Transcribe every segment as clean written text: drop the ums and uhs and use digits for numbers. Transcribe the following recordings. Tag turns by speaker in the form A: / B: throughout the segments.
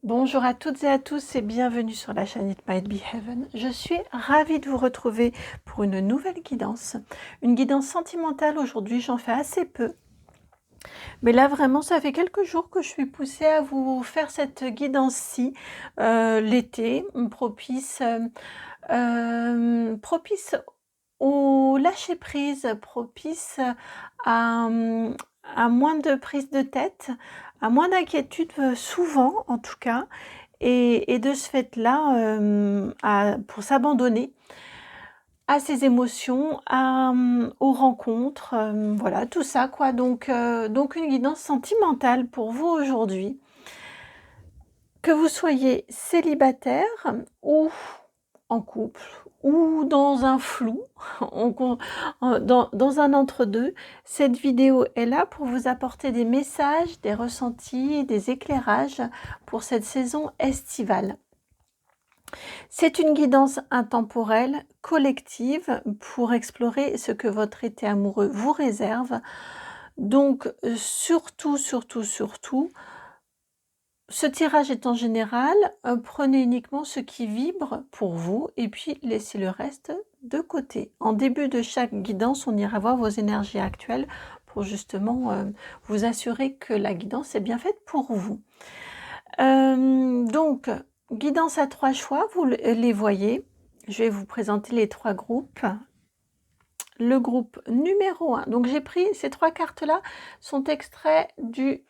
A: Bonjour à toutes et à tous et bienvenue sur la chaîne It Might Be Heaven. Je suis ravie de vous retrouver pour une nouvelle guidance. Une guidance sentimentale aujourd'hui, j'en fais assez peu. Mais là vraiment, ça fait quelques jours que je suis poussée à vous faire cette guidance-ci. L'été, propice au lâcher-prise, propice à, à moins de prise de tête, à moins d'inquiétude, souvent en tout cas. Et de ce fait-là, pour s'abandonner à ses émotions, aux rencontres, voilà, tout ça quoi. Donc une guidance sentimentale pour vous aujourd'hui. Que vous soyez célibataire ou en couple ou dans un flou, dans un entre-deux, cette vidéo est là pour vous apporter des messages, des ressentis, des éclairages pour cette saison estivale. C'est une guidance intemporelle, collective, pour explorer ce que votre été amoureux vous réserve. Donc surtout, ce tirage est en général, prenez uniquement ce qui vibre pour vous et puis laissez le reste de côté. En début de chaque guidance, on ira voir vos énergies actuelles pour justement vous assurer que la guidance est bien faite pour vous. Donc, guidance à 3 choix, vous les voyez. Je vais vous présenter les 3 groupes. Le groupe numéro 1, donc j'ai pris ces 3 cartes-là, sont extraits de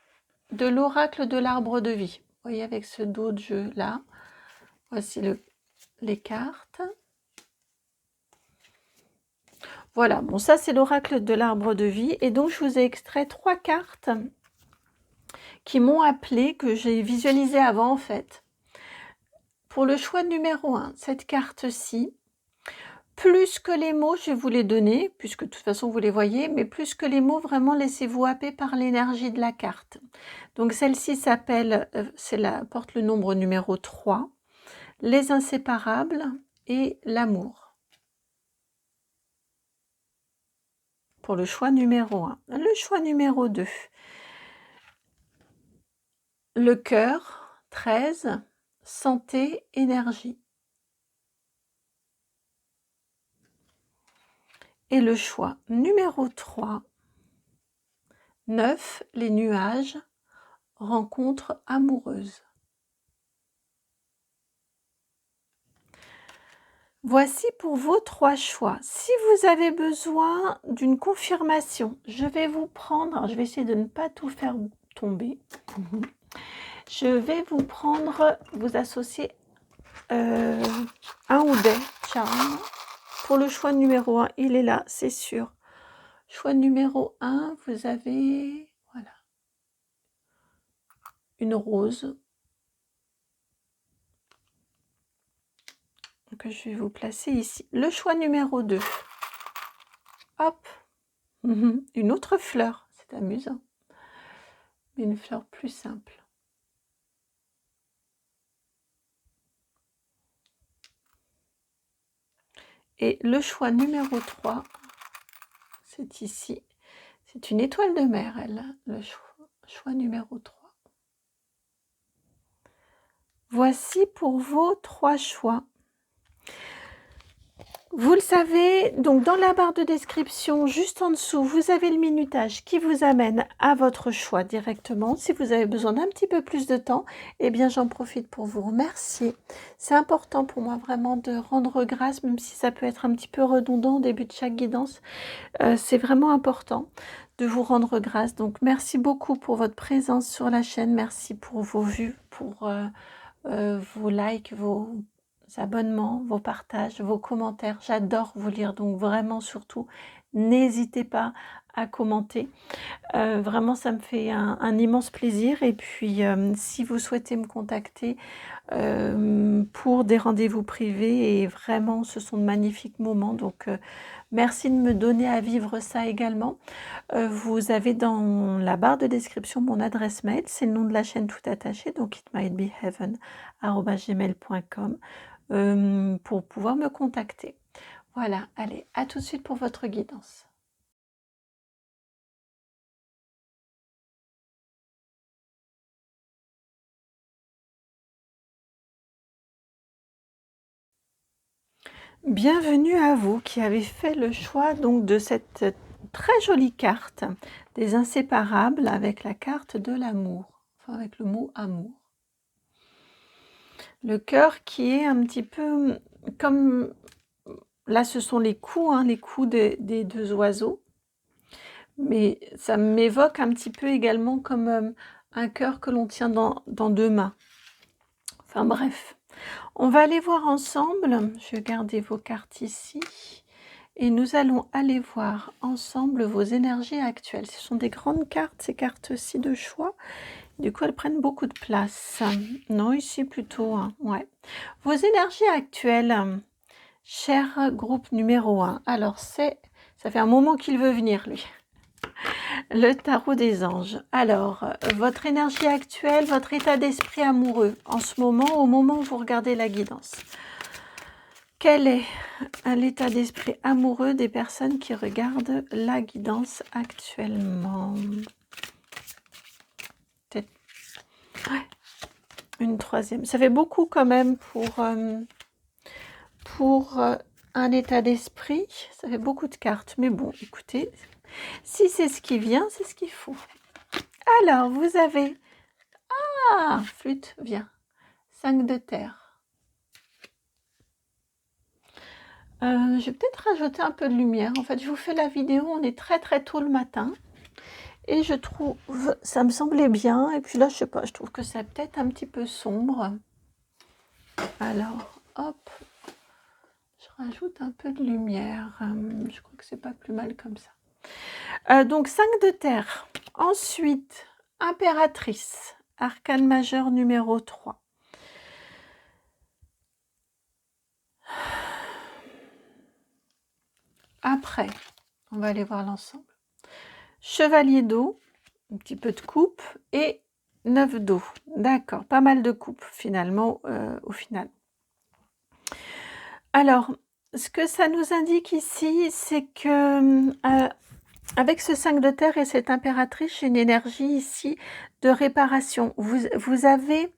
A: l'oracle de l'arbre de vie. Vous voyez avec ce dos de jeu là. Voici les cartes. Voilà, bon ça c'est l'oracle de l'arbre de vie. Et donc je vous ai extrait 3 cartes qui m'ont appelé, que j'ai visualisé avant en fait. Pour le choix numéro 1, cette carte-ci, plus que les mots, je vais vous les donner, puisque de toute façon vous les voyez, mais plus que les mots, vraiment laissez-vous happer par l'énergie de la carte. Donc celle-ci s'appelle, porte le nombre numéro 3, les inséparables et l'amour. Pour le choix numéro 1. Le choix numéro 2, le cœur, 13, santé, énergie. Et le choix numéro 3, 9, les nuages, rencontre amoureuse. Voici pour vos 3 choix. Si vous avez besoin d'une confirmation, je vais vous prendre, alors je vais essayer de ne pas tout faire tomber. Je vais vous prendre, vous associer un ou des charmes. Pour le choix numéro 1, il est là, c'est sûr. Choix numéro 1, vous avez, voilà, une rose que je vais vous placer ici. Le choix numéro 2, hop, une autre fleur, c'est amusant, mais une fleur plus simple. Et le choix numéro 3, c'est ici. C'est une étoile de mer, elle, le choix numéro 3. Voici pour vos 3 choix. Vous le savez, donc dans la barre de description, juste en dessous, vous avez le minutage qui vous amène à votre choix directement. Si vous avez besoin d'un petit peu plus de temps, eh bien j'en profite pour vous remercier. C'est important pour moi vraiment de rendre grâce, même si ça peut être un petit peu redondant au début de chaque guidance. C'est vraiment important de vous rendre grâce. Donc merci beaucoup pour votre présence sur la chaîne. Merci pour vos vues, pour vos likes, vos abonnements, vos partages, vos commentaires. J'adore vous lire, donc vraiment surtout, n'hésitez pas à commenter. Vraiment, ça me fait un immense plaisir. Et puis, si vous souhaitez me contacter pour des rendez-vous privés, et vraiment, ce sont de magnifiques moments. Donc, merci de me donner à vivre ça également. Vous avez dans la barre de description mon adresse mail, c'est le nom de la chaîne tout attaché, donc itmightbeheaven@gmail.com, pour pouvoir me contacter. Voilà, allez, à tout de suite pour votre guidance. Bienvenue à vous qui avez fait le choix donc de cette très jolie carte des inséparables avec la carte de l'amour, enfin avec le mot amour. Le cœur qui est un petit peu comme, là ce sont les coups, hein, les coups des deux oiseaux, mais ça m'évoque un petit peu également comme un cœur que l'on tient dans deux mains. Enfin bref. On va aller voir ensemble, je vais garder vos cartes ici, et nous allons aller voir ensemble vos énergies actuelles. Ce sont des grandes cartes, ces cartes-ci de choix. Du coup, elles prennent beaucoup de place. Non, ici plutôt, hein, ouais. Vos énergies actuelles, cher groupe numéro 1. Alors, ça fait un moment qu'il veut venir, lui. Le tarot des anges. Alors, votre énergie actuelle, votre état d'esprit amoureux en ce moment, au moment où vous regardez la guidance. Quel est l'état d'esprit amoureux des personnes qui regardent la guidance actuellement? Peut-être ouais. Une troisième. Ça fait beaucoup quand même pour un état d'esprit. Ça fait beaucoup de cartes. Mais bon, écoutez, si c'est ce qui vient, c'est ce qu'il faut. Alors, vous avez... Ah, flûte, viens. 5 de terre. Je vais peut-être rajouter un peu de lumière. En fait, je vous fais la vidéo, on est très très tôt le matin. Et je trouve, ça me semblait bien. Et puis là, je sais pas, je trouve que c'est peut-être un petit peu sombre. Alors, hop, je rajoute un peu de lumière. Je crois que c'est pas plus mal comme ça. Donc, 5 de terre. Ensuite, impératrice. Arcane majeur numéro 3. Après, on va aller voir l'ensemble. Chevalier d'eau, un petit peu de coupe et 9 d'eau. D'accord, pas mal de coupe finalement au final. Alors, ce que ça nous indique ici, c'est que avec ce 5 de terre et cette impératrice, j'ai une énergie ici de réparation. Vous avez,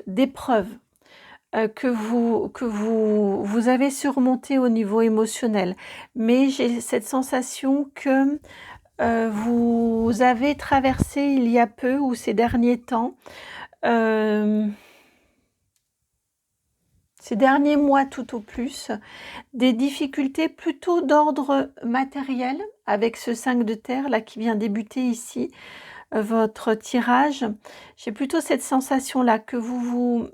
A: d'épreuves que vous avez surmonté au niveau émotionnel. Mais j'ai cette sensation que vous avez traversé il y a peu ou ces derniers temps, ces derniers mois tout au plus, des difficultés plutôt d'ordre matériel avec ce 5 de terre là qui vient débuter ici. Votre tirage, j'ai plutôt cette sensation-là que vous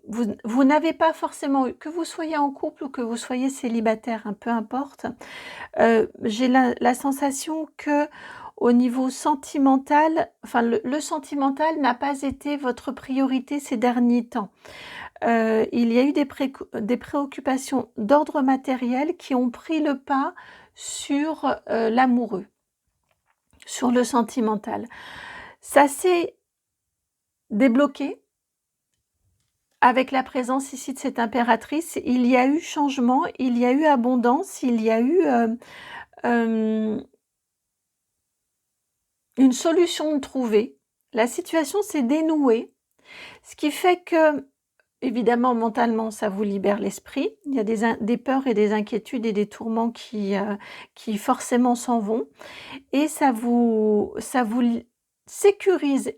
A: n'avez pas forcément eu, que vous soyez en couple ou que vous soyez célibataire, hein, peu importe. J'ai la sensation que au niveau sentimental, enfin le sentimental n'a pas été votre priorité ces derniers temps. Il y a eu des préoccupations d'ordre matériel qui ont pris le pas sur l'amoureux, sur le sentimental. Ça s'est débloqué avec la présence ici de cette impératrice. Il y a eu changement, il y a eu abondance, il y a eu une solution trouvée. La situation s'est dénouée, ce qui fait que, évidemment, mentalement, ça vous libère l'esprit. Il y a des peurs et des inquiétudes et des tourments qui forcément s'en vont. Et ça vous sécurise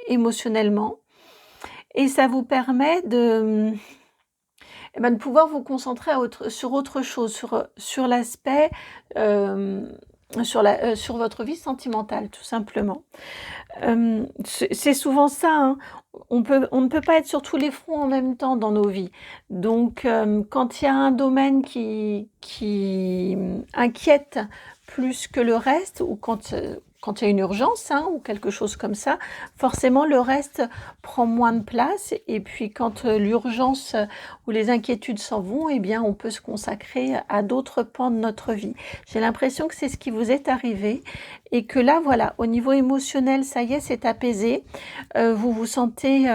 A: émotionnellement. Et ça vous permet de pouvoir vous concentrer sur autre chose, sur l'aspect, sur votre vie sentimentale, tout simplement. C'est souvent ça, hein. On ne peut pas être sur tous les fronts en même temps dans nos vies. Donc, quand il y a un domaine qui inquiète plus que le reste, ou quand il y a une urgence, hein, ou quelque chose comme ça, forcément le reste prend moins de place. Et puis quand l'urgence ou les inquiétudes s'en vont, eh bien on peut se consacrer à d'autres pans de notre vie. J'ai l'impression que c'est ce qui vous est arrivé et que là, voilà, au niveau émotionnel, ça y est, c'est apaisé. Vous vous sentez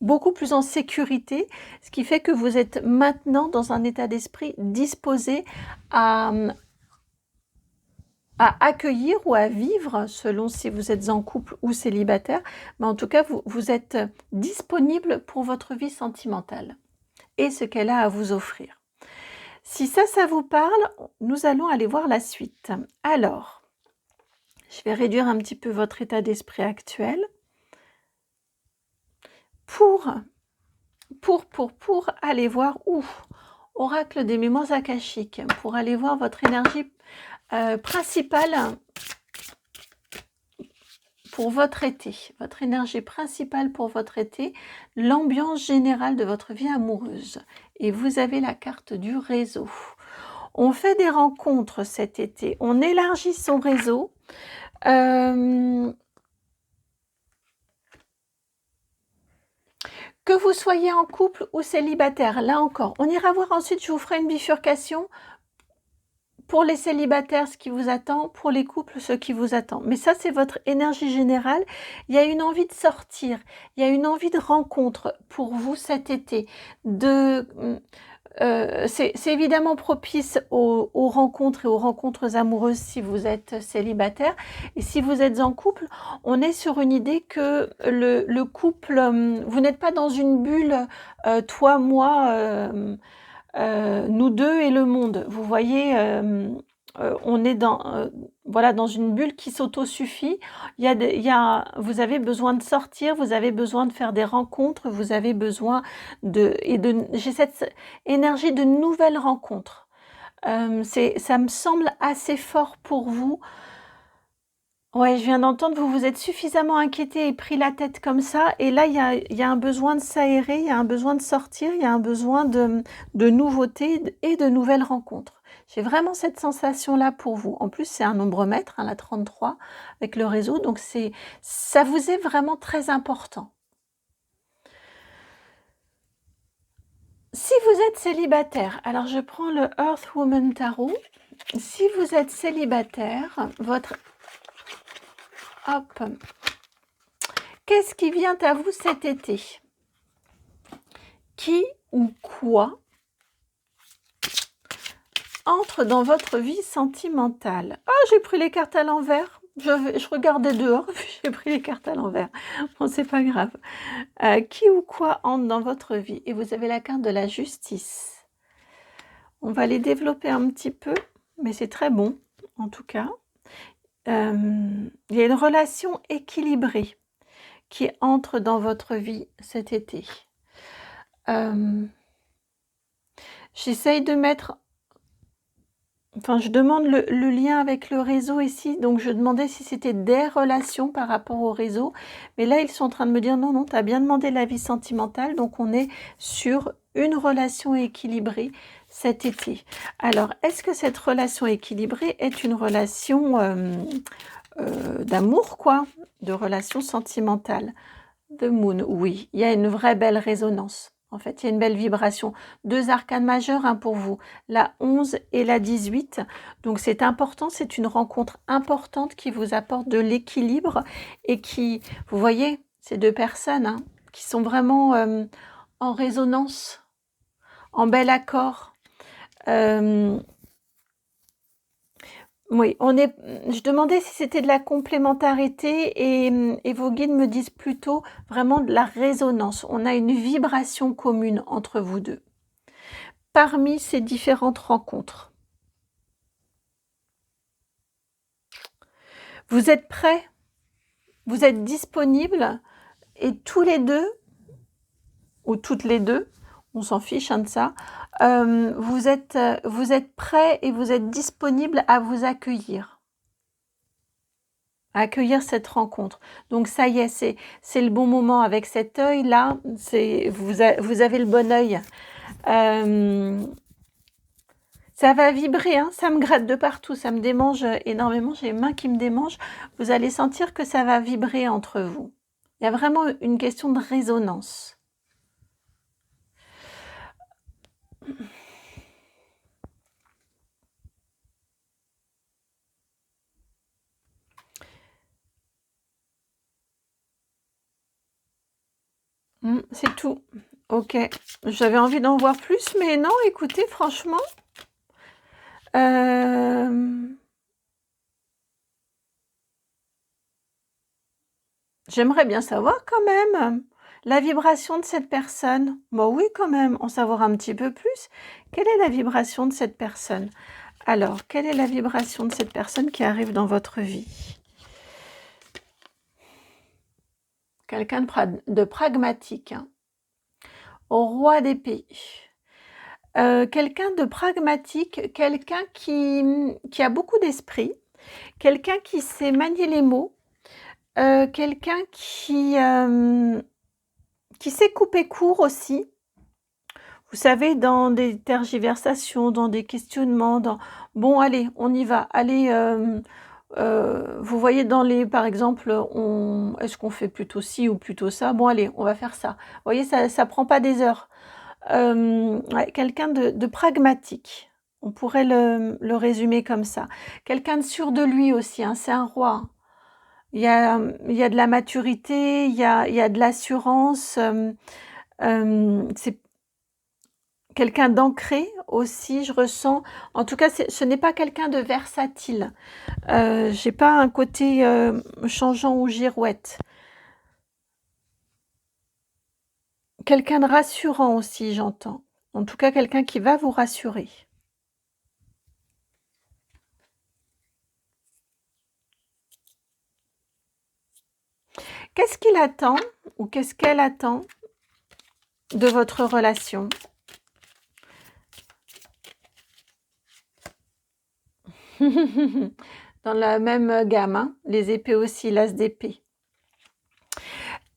A: beaucoup plus en sécurité, ce qui fait que vous êtes maintenant dans un état d'esprit disposé à accueillir ou à vivre, selon si vous êtes en couple ou célibataire, mais en tout cas, vous êtes disponible pour votre vie sentimentale. et ce qu'elle a à vous offrir. Si ça vous parle, nous allons aller voir la suite. Alors, je vais réduire un petit peu votre état d'esprit actuel pour aller voir oracle des mémoires akashiques, pour aller voir votre énergie principale pour votre été, votre énergie principale pour votre été, l'ambiance générale de votre vie amoureuse. Et vous avez la carte du réseau. On fait des rencontres cet été, on élargit son réseau. Que vous soyez en couple ou célibataire, là encore, on ira voir ensuite, je vous ferai une bifurcation pour les célibataires, ce qui vous attend, pour les couples, ce qui vous attend. Mais ça, c'est votre énergie générale. Il y a une envie de sortir, il y a une envie de rencontre pour vous cet été. C'est évidemment propice aux rencontres et aux rencontres amoureuses si vous êtes célibataire. Et si vous êtes en couple, on est sur une idée que le couple, vous n'êtes pas dans une bulle, toi, moi, nous deux et le monde. Vous voyez, on est voilà, dans une bulle qui s'autosuffit. Vous avez besoin de sortir, vous avez besoin de faire des rencontres, vous avez besoin j'ai cette énergie de nouvelles rencontres. Ça me semble assez fort pour vous. Ouais, je viens d'entendre, vous vous êtes suffisamment inquiété et pris la tête comme ça. Et là, il y a un besoin de s'aérer, il y a un besoin de sortir, il y a un besoin de nouveautés et de nouvelles rencontres. J'ai vraiment cette sensation-là pour vous. En plus, c'est un nombre maître, hein, la 33, avec le réseau. Donc, ça vous est vraiment très important. Si vous êtes célibataire, alors je prends le Earth Woman Tarot. Si vous êtes célibataire, Hop. Qu'est-ce qui vient à vous cet été? Qui ou quoi entre dans votre vie sentimentale? Ah, j'ai pris les cartes à l'envers. Je regardais dehors, puis j'ai pris les cartes à l'envers. Bon, c'est pas grave. Qui ou quoi entre dans votre vie? Et vous avez la carte de la justice. On va les développer un petit peu, mais c'est très bon, en tout cas. Il y a une relation équilibrée qui entre dans votre vie cet été. J'essaye de mettre... Enfin, je demande le lien avec le réseau ici. Donc, je demandais si c'était des relations par rapport au réseau. Mais là, ils sont en train de me dire non, tu as bien demandé la vie sentimentale. Donc, on est sur une relation équilibrée cet été. Alors, est-ce que cette relation équilibrée est une relation d'amour, quoi? De relation sentimentale? The Moon, oui. Il y a une vraie belle résonance. En fait, il y a une belle vibration. 2 arcanes majeures pour vous, la 11 et la 18. Donc, c'est important, c'est une rencontre importante qui vous apporte de l'équilibre et qui, vous voyez, ces 2 personnes qui sont vraiment en résonance, en bel accord. Oui, je demandais si c'était de la complémentarité et vos guides me disent plutôt vraiment de la résonance. On a une vibration commune entre vous deux. Parmi ces différentes rencontres. Vous êtes prêts? Vous êtes disponibles? Et tous les deux, ou toutes les deux, on s'en fiche de ça, vous êtes prêts et vous êtes disponibles à vous accueillir. À accueillir cette rencontre. Donc ça y est, c'est le bon moment avec cet œil-là, vous avez le bon œil. Ça va vibrer, ça me gratte de partout, ça me démange énormément, j'ai les mains qui me démangent. Vous allez sentir que ça va vibrer entre vous. Il y a vraiment une question de résonance. C'est tout. Ok. J'avais envie d'en voir plus, mais non, écoutez, franchement... J'aimerais bien savoir quand même. La vibration de cette personne? Bah oui, quand même, en savoir un petit peu plus. Quelle est la vibration de cette personne? Alors, quelle est la vibration de cette personne qui arrive dans votre vie? Quelqu'un de pragmatique, hein. Au roi d'épée. Quelqu'un de pragmatique, quelqu'un qui a beaucoup d'esprit, quelqu'un qui sait manier les mots, quelqu'un qui sait couper court aussi. Vous savez, dans des tergiversations, dans des questionnements, dans bon, allez, on y va. Allez, vous voyez dans les, par exemple, est-ce qu'on fait plutôt ci ou plutôt ça? Bon, allez, on va faire ça. Vous voyez, ça prend pas des heures. Ouais, quelqu'un de pragmatique. On pourrait le résumer comme ça. Quelqu'un de sûr de lui aussi, hein, c'est un roi. Il y a de la maturité, il y a de l'assurance. C'est quelqu'un d'ancré aussi, je ressens. En tout cas, ce n'est pas quelqu'un de versatile. J'ai pas un côté changeant ou girouette. Quelqu'un de rassurant aussi, j'entends. En tout cas, quelqu'un qui va vous rassurer. Qu'est-ce qu'il attend ou qu'est-ce qu'elle attend de votre relation? Dans la même gamme, hein, les épées aussi, l'as d'épée.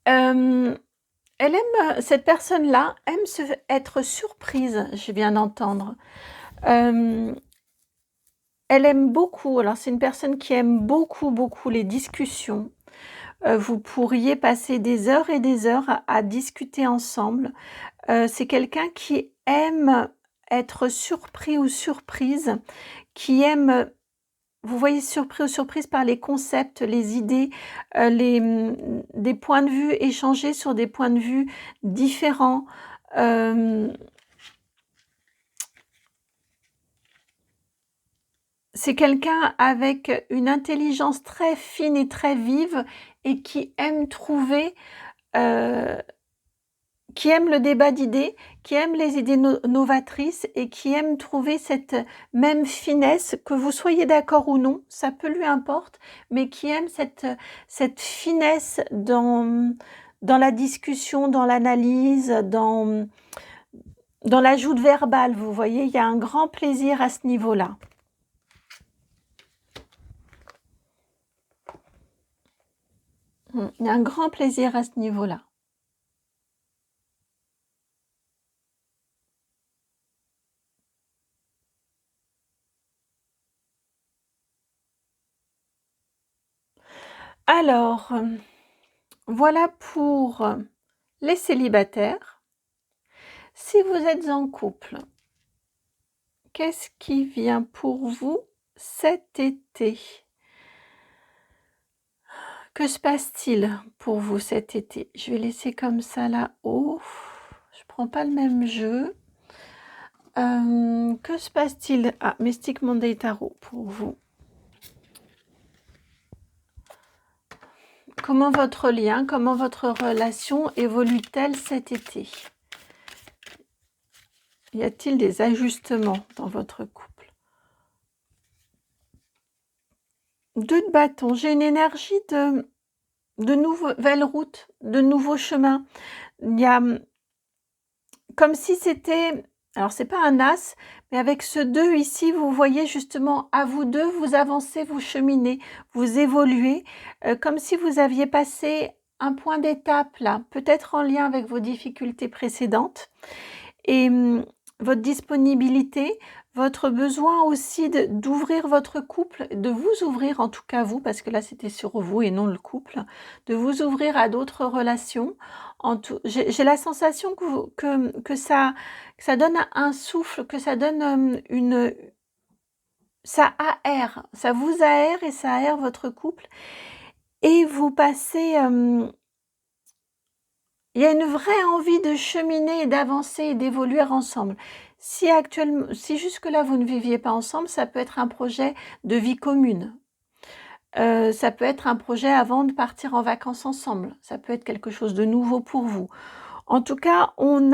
A: Elle aime, cette personne-là aime être surprise, je viens d'entendre. Elle aime beaucoup, alors c'est une personne qui aime beaucoup, beaucoup les discussions. Vous pourriez passer des heures et des heures à discuter ensemble. C'est quelqu'un qui aime être surpris ou surprise, qui aime, vous voyez, surpris ou surprise par les concepts, les idées, des points de vue, échanger sur des points de vue différents. C'est quelqu'un avec une intelligence très fine et très vive et qui aime trouver, qui aime le débat d'idées, qui aime les idées novatrices et qui aime trouver cette même finesse, que vous soyez d'accord ou non, ça peu lui importe, mais qui aime cette finesse dans la discussion, dans l'analyse, dans l'ajout verbal, vous voyez, il y a un grand plaisir à ce niveau-là. Il y a un grand plaisir à ce niveau-là. Alors, voilà pour les célibataires. Si vous êtes en couple, qu'est-ce qui vient pour vous cet été? Que se passe-t-il pour vous cet été? Je vais laisser comme ça là-haut. Je prends pas le même jeu. Que se passe-t-il? Ah, Mystic Monday Tarot pour vous. Comment votre lien, comment votre relation évolue-t-elle cet été? Y a-t-il des ajustements dans votre couple? 2 de bâton. J'ai une énergie de nouvelles routes, de nouveaux chemins. Il y a comme si c'était, alors c'est pas un as, mais avec ce 2 ici, vous voyez justement à vous deux, vous avancez, vous cheminez, vous évoluez, comme si vous aviez passé un point d'étape là, peut-être en lien avec vos difficultés précédentes. Et votre disponibilité, votre besoin aussi d'ouvrir votre couple, de vous ouvrir en tout cas vous, parce que là c'était sur vous et non le couple, de vous ouvrir à d'autres relations. J'ai la sensation que ça donne un souffle, que ça donne ça aère, ça vous aère et ça aère votre couple. Et vous passez... il y a une vraie envie de cheminer et d'avancer et d'évoluer ensemble. Si jusque-là vous ne viviez pas ensemble, ça peut être un projet de vie commune. Ça peut être un projet avant de partir en vacances ensemble. Ça peut être quelque chose de nouveau pour vous. En tout cas, on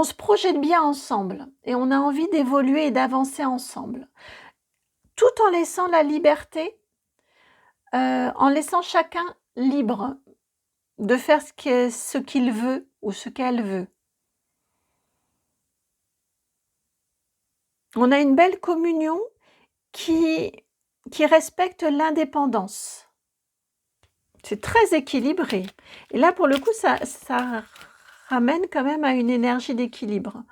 A: se projette bien ensemble et on a envie d'évoluer et d'avancer ensemble. Tout en laissant la liberté, en laissant chacun libre de faire ce qu'il veut ou ce qu'elle veut. On a une belle communion qui respecte l'indépendance. C'est très équilibré. Et là, pour le coup, ça ramène quand même à une énergie d'équilibre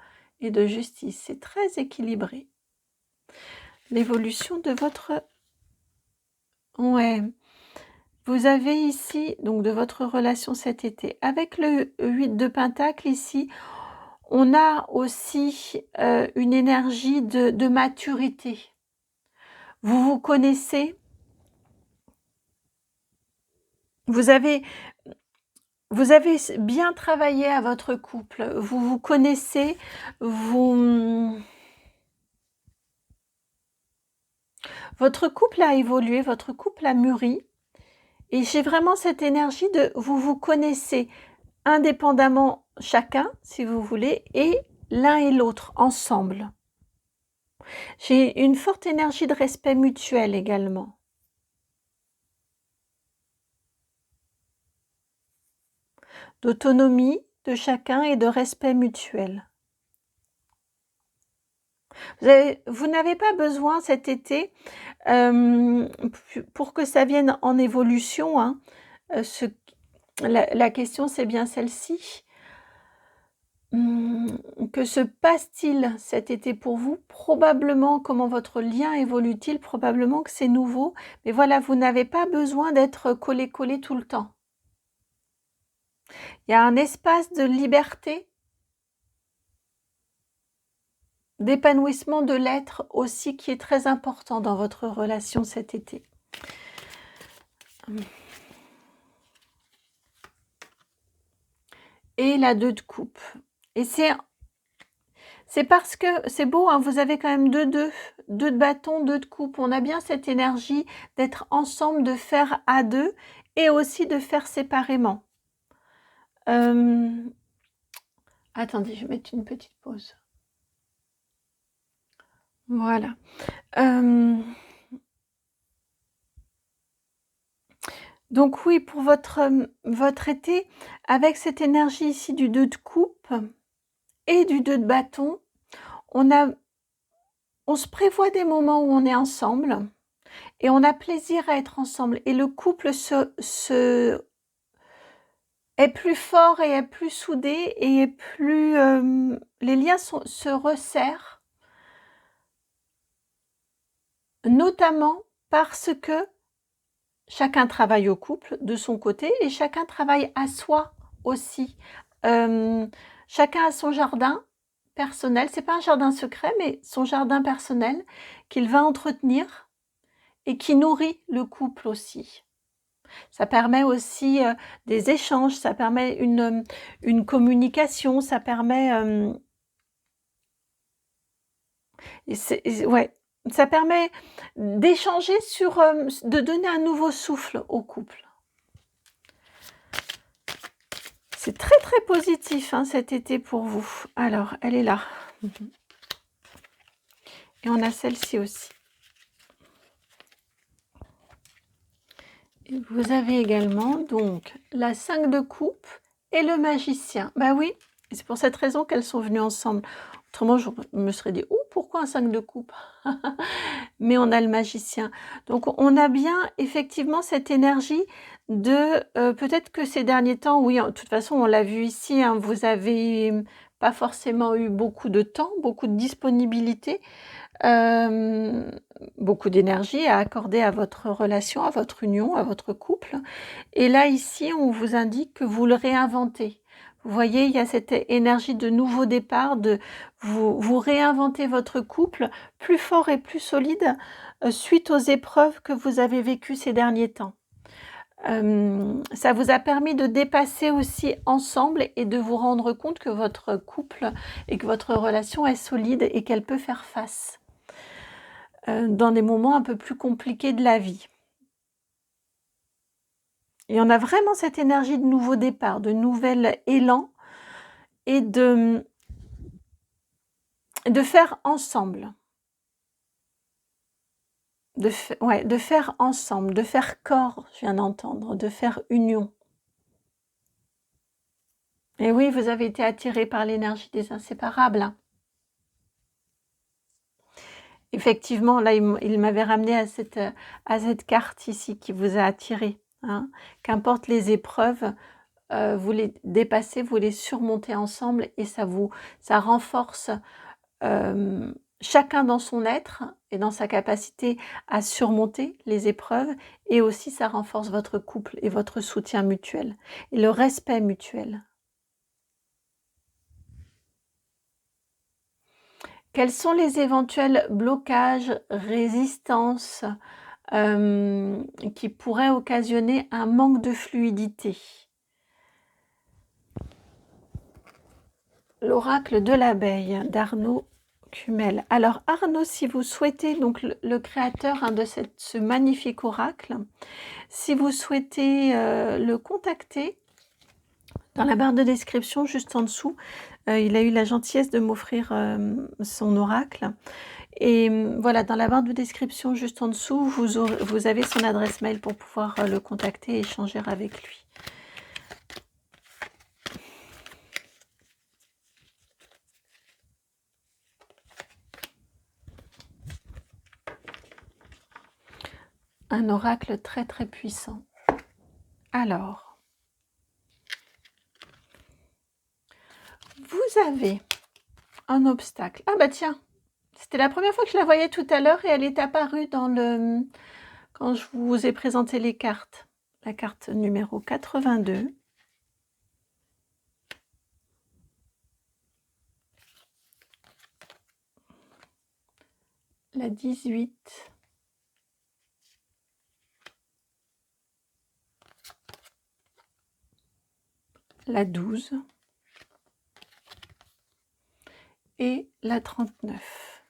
A: et de justice. C'est très équilibré. L'évolution de votre... Ouais. Vous avez ici, donc de votre relation cet été, avec le 8 de Pentacle ici, on a aussi une énergie de maturité. Vous vous connaissez, vous avez bien travaillé à votre couple, vous vous connaissez, votre couple a évolué, votre couple a mûri, et j'ai vraiment cette énergie de vous vous connaissez indépendamment chacun, si vous voulez, et l'un et l'autre ensemble. J'ai une forte énergie de respect mutuel également. D'autonomie de chacun et de respect mutuel. Vous n'avez pas besoin cet été, pour que ça vienne en évolution, hein, la question c'est bien celle-ci. Que se passe-t-il cet été pour vous? Probablement, comment votre lien évolue-t-il? Probablement que c'est nouveau, mais voilà, vous n'avez pas besoin d'être collé tout le temps. Il y a un espace de liberté, d'épanouissement de l'être aussi qui est très important dans votre relation cet été. Et la 2 de coupe. Et c'est parce que c'est beau, hein, vous avez quand même 2 de bâton, 2 de coupe. On a bien cette énergie d'être ensemble, de faire à deux et aussi de faire séparément. Attendez, je vais mettre une petite pause. Voilà. Donc oui, pour votre été, avec cette énergie ici du 2 de coupe et du 2 de bâton, on se prévoit des moments où on est ensemble et on a plaisir à être ensemble. Et le couple est plus fort et est plus soudé et est plus... les liens se resserrent, notamment parce que chacun travaille au couple de son côté et chacun travaille à soi aussi. Chacun a son jardin personnel, c'est pas un jardin secret, mais son jardin personnel qu'il va entretenir et qui nourrit le couple aussi. Ça permet aussi des échanges, ça permet une communication, ça permet... ouais, ça permet d'échanger de donner un nouveau souffle au couple. C'est très très positif hein, cet été pour vous. Alors, elle est là. Et on a celle-ci aussi. Et vous avez également donc la 5 de coupe et le magicien. Bah oui, c'est pour cette raison qu'elles sont venues ensemble. Autrement, je me serais dit, oh, pourquoi un 5 de coupe? Mais on a le magicien. Donc, on a bien effectivement cette énergie de... peut-être que ces derniers temps, oui, de toute façon, on l'a vu ici, hein, vous avez pas forcément eu beaucoup de temps, beaucoup de disponibilité, beaucoup d'énergie à accorder à votre relation, à votre union, à votre couple. Et là, ici, on vous indique que vous le réinventez. Vous voyez, il y a cette énergie de nouveau départ, de vous réinventez votre couple plus fort et plus solide suite aux épreuves que vous avez vécues ces derniers temps. Ça vous a permis de dépasser aussi ensemble et de vous rendre compte que votre couple et que votre relation est solide et qu'elle peut faire face. dans des moments un peu plus compliqués de la vie. Et on a vraiment cette énergie de nouveau départ, de nouvel élan et de faire ensemble. Ouais, de faire ensemble, de faire corps, je viens d'entendre, de faire union. Et oui, vous avez été attiré par l'énergie des inséparables, hein. Effectivement, là, il m'avait ramené à cette carte ici qui vous a attiré, hein. Qu'importe les épreuves, vous les dépassez, vous les surmontez ensemble et ça renforce chacun dans son être et dans sa capacité à surmonter les épreuves, et aussi ça renforce votre couple et votre soutien mutuel et le respect mutuel. Quels sont les éventuels blocages, résistances qui pourraient occasionner un manque de fluidité? L'oracle de l'abeille d'Arnaud Cumel. Alors Arnaud, si vous souhaitez, donc le créateur, hein, de ce magnifique oracle, si vous souhaitez le contacter, dans la barre de description juste en dessous, il a eu la gentillesse de m'offrir son oracle. Et voilà, dans la barre de description juste en dessous, vous avez son adresse mail pour pouvoir le contacter et échanger avec lui. Un oracle très très puissant. Alors, vous avez un obstacle. Ah bah tiens, c'était la première fois que je la voyais tout à l'heure et elle est apparue quand je vous ai présenté les cartes. La carte numéro 82. La 18. La 12. Et la 39.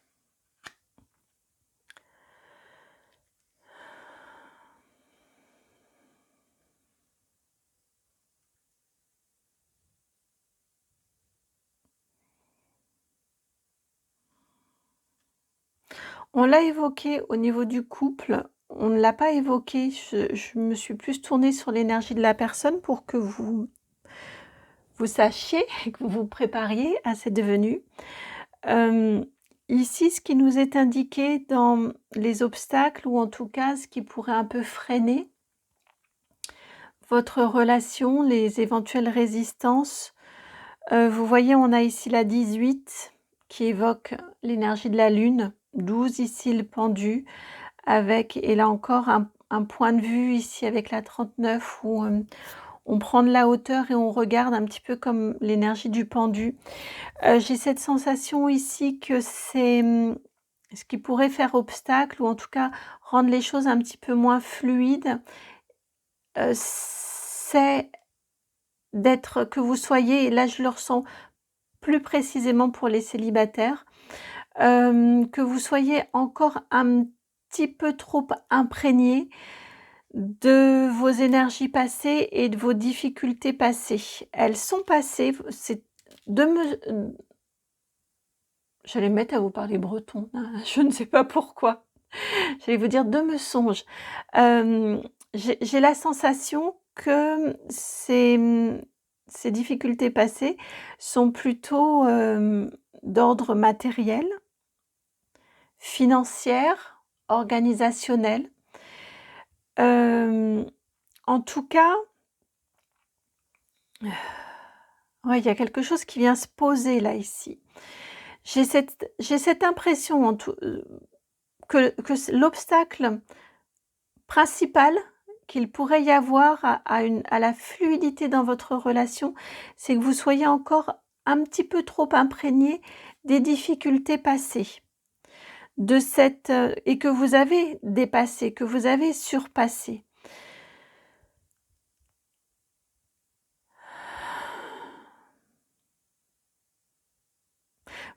A: On l'a évoqué au niveau du couple, on ne l'a pas évoqué, je me suis plus tournée sur l'énergie de la personne pour que vous sachiez et que vous vous prépariez à cette venue. Ici, ce qui nous est indiqué dans les obstacles, ou en tout cas ce qui pourrait un peu freiner votre relation, les éventuelles résistances, vous voyez, on a ici la 18 qui évoque l'énergie de la lune, 12 ici le pendu, avec, et là encore un point de vue ici avec la 39 où on prend de la hauteur et on regarde un petit peu comme l'énergie du pendu. J'ai cette sensation ici que c'est ce qui pourrait faire obstacle, ou en tout cas rendre les choses un petit peu moins fluides, c'est que vous soyez, et là je le ressens plus précisément pour les célibataires, que vous soyez encore un petit peu trop imprégné de vos énergies passées et de vos difficultés passées. Elles sont passées, c'est de me... J'allais me mettre à vous parler breton, je ne sais pas pourquoi. J'allais vous dire de me songe. J'ai la sensation que ces difficultés passées sont plutôt d'ordre matériel, financière, organisationnelle. En tout cas, ouais, il y a quelque chose qui vient se poser là, ici. J'ai cette impression que l'obstacle principal qu'il pourrait y avoir à la fluidité dans votre relation, c'est que vous soyez encore un petit peu trop imprégné des difficultés passées. Et que vous avez dépassé, que vous avez surpassé.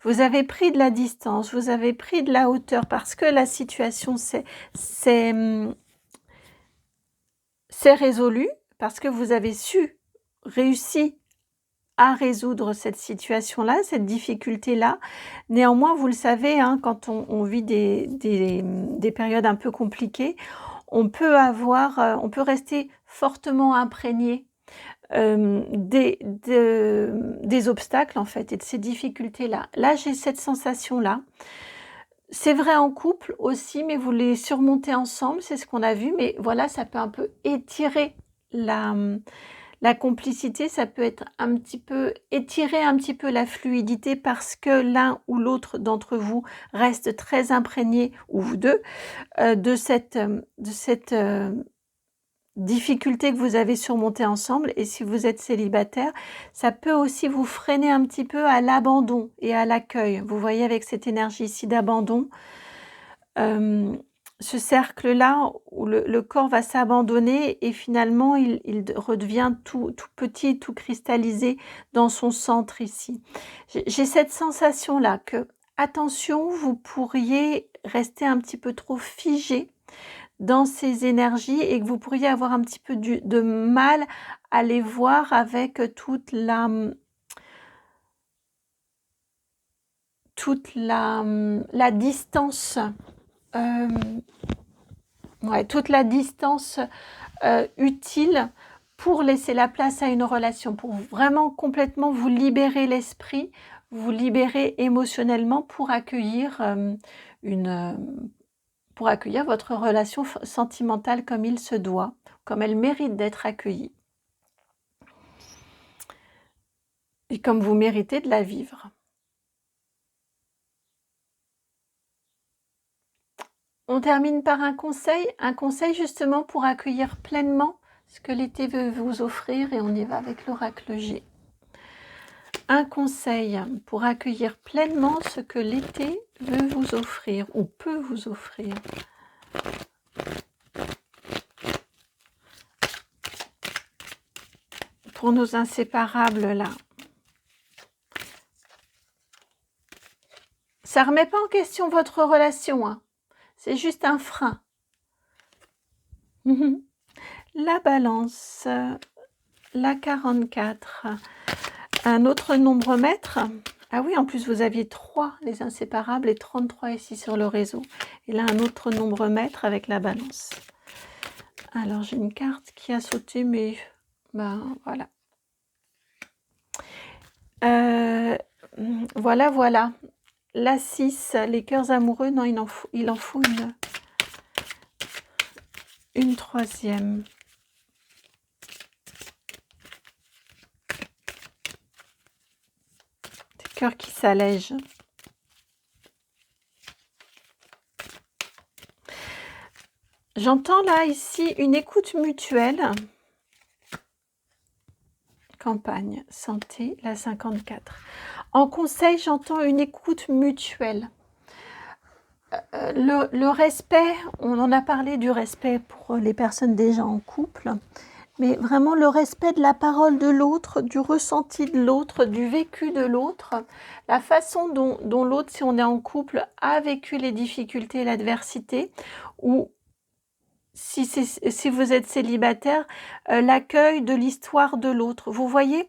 A: Vous avez pris de la distance, vous avez pris de la hauteur parce que la situation c'est résolu, parce que vous avez réussi à résoudre cette situation-là, cette difficulté-là. Néanmoins, vous le savez, hein, quand on vit des périodes un peu compliquées, on peut rester fortement imprégné des obstacles en fait et de ces difficultés-là. Là, j'ai cette sensation-là. C'est vrai en couple aussi, mais vous les surmontez ensemble, c'est ce qu'on a vu. Mais voilà, ça peut un peu étirer la complicité, ça peut être un petit peu étirer un petit peu la fluidité parce que l'un ou l'autre d'entre vous reste très imprégné, ou vous deux, de cette difficulté que vous avez surmontée ensemble. Et si vous êtes célibataire, ça peut aussi vous freiner un petit peu à l'abandon et à l'accueil. Vous voyez, avec cette énergie ici d'abandon, ce cercle-là où le corps va s'abandonner et finalement il redevient tout petit, tout cristallisé dans son centre ici. J'ai cette sensation-là que, attention, vous pourriez rester un petit peu trop figé dans ces énergies et que vous pourriez avoir un petit peu de mal à les voir avec toute la distance, ouais, toute la distance utile pour laisser la place à une relation, pour vraiment complètement vous libérer l'esprit, vous libérer émotionnellement pour accueillir pour accueillir votre relation sentimentale comme il se doit, comme elle mérite d'être accueillie. Et comme vous méritez de la vivre. On termine par un conseil justement pour accueillir pleinement ce que l'été veut vous offrir, et on y va avec l'oracle G. Un conseil pour accueillir pleinement ce que l'été veut vous offrir ou peut vous offrir. Pour nos inséparables là. Ça ne remet pas en question votre relation, hein. C'est juste un frein. La balance, la 44, un autre nombre maître. Ah oui, en plus vous aviez 3, les inséparables, et 33 ici sur le réseau. Et là, un autre nombre maître avec la balance. Alors, j'ai une carte qui a sauté, mais ben voilà. Voilà. La 6, les cœurs amoureux, non, il en faut une troisième. Des cœurs qui s'allègent. J'entends là, ici, une écoute mutuelle. Campagne, santé, la 54. En conseil, j'entends une écoute mutuelle. Le respect, on en a parlé du respect pour les personnes déjà en couple, mais vraiment le respect de la parole de l'autre, du ressenti de l'autre, du vécu de l'autre, la façon dont l'autre, si on est en couple, a vécu les difficultés et l'adversité, ou si vous êtes célibataire, l'accueil de l'histoire de l'autre. Vous voyez,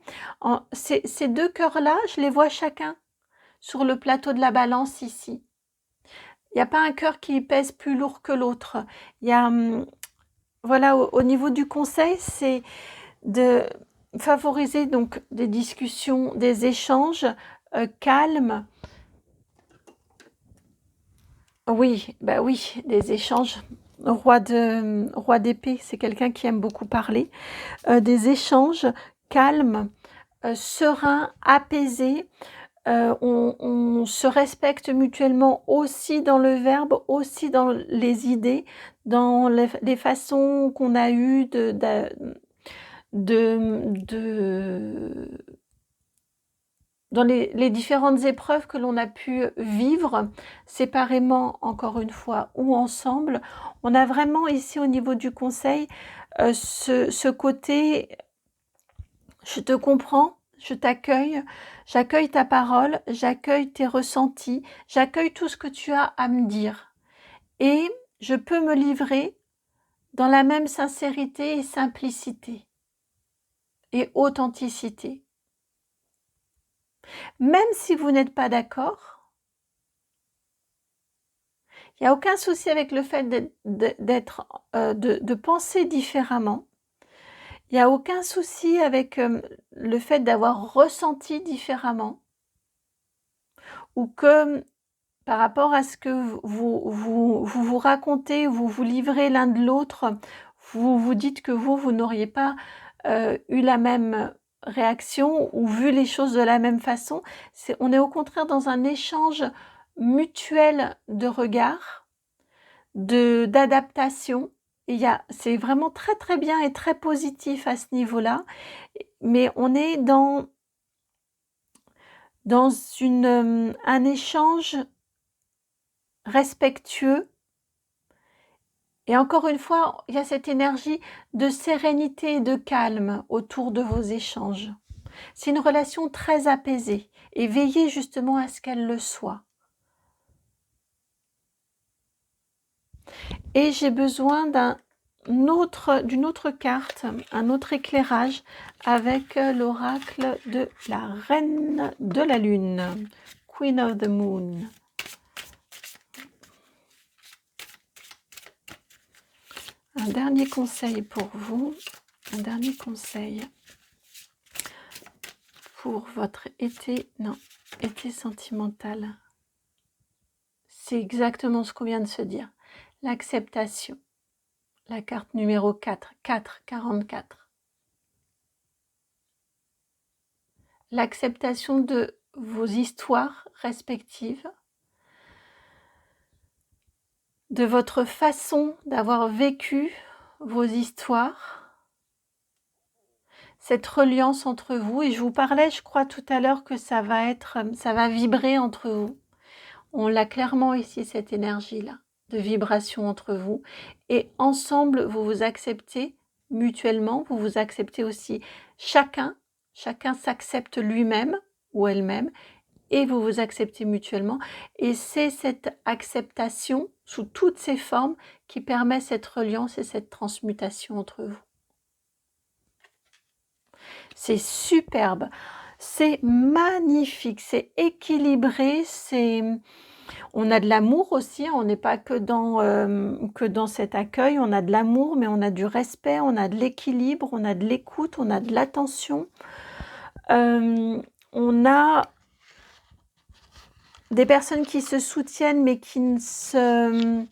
A: ces deux cœurs-là, je les vois chacun sur le plateau de la balance ici. Il n'y a pas un cœur qui pèse plus lourd que l'autre. Il y a, voilà, au niveau du conseil, c'est de favoriser donc des discussions, des échanges calmes. Oui, bah oui, des échanges. Roi d'épée, c'est quelqu'un qui aime beaucoup parler. Des échanges calmes, sereins, apaisés. On se respecte mutuellement aussi dans le verbe, aussi dans les idées, dans les façons qu'on a eues dans les différentes épreuves que l'on a pu vivre, séparément, encore une fois, ou ensemble. On a vraiment ici, au niveau du conseil, ce côté « je te comprends, je t'accueille, j'accueille ta parole, j'accueille tes ressentis, j'accueille tout ce que tu as à me dire. Et je peux me livrer dans la même sincérité et simplicité et authenticité. Même si vous n'êtes pas d'accord, il n'y a aucun souci avec le fait de penser différemment. Il n'y a aucun souci avec le fait d'avoir ressenti différemment. Ou que par rapport à ce que vous racontez, vous vous livrez l'un de l'autre, vous vous dites que vous n'auriez pas eu la même réaction ou vu les choses de la même façon. On est au contraire dans un échange mutuel de regards, d'adaptation. C'est vraiment très très bien et très positif à ce niveau-là, mais on est dans un échange respectueux. Et encore une fois, il y a cette énergie de sérénité et de calme autour de vos échanges. C'est une relation très apaisée et veillez justement à ce qu'elle le soit. Et j'ai besoin d'une autre carte, un autre éclairage avec l'oracle de la Reine de la Lune, Queen of the Moon. Un dernier conseil pour vous, un dernier conseil pour votre été sentimental. C'est exactement ce qu'on vient de se dire. L'acceptation. La carte numéro 4, 44. L'acceptation de vos histoires respectives, de votre façon d'avoir vécu vos histoires, cette reliance entre vous. Et je vous parlais, je crois tout à l'heure que ça va vibrer entre vous. On l'a clairement ici, cette énergie-là, de vibration entre vous. Et ensemble, vous vous acceptez mutuellement, vous vous acceptez aussi chacun s'accepte lui-même ou elle-même, et vous vous acceptez mutuellement. Et c'est cette acceptation sous toutes ses formes qui permet cette reliance et cette transmutation entre vous. C'est superbe, c'est magnifique, c'est équilibré, on a de l'amour aussi, on n'est pas que dans cet accueil, on a de l'amour, mais on a du respect, on a de l'équilibre, on a de l'écoute, on a de l'attention. On a des personnes qui se soutiennent, mais qui ne sont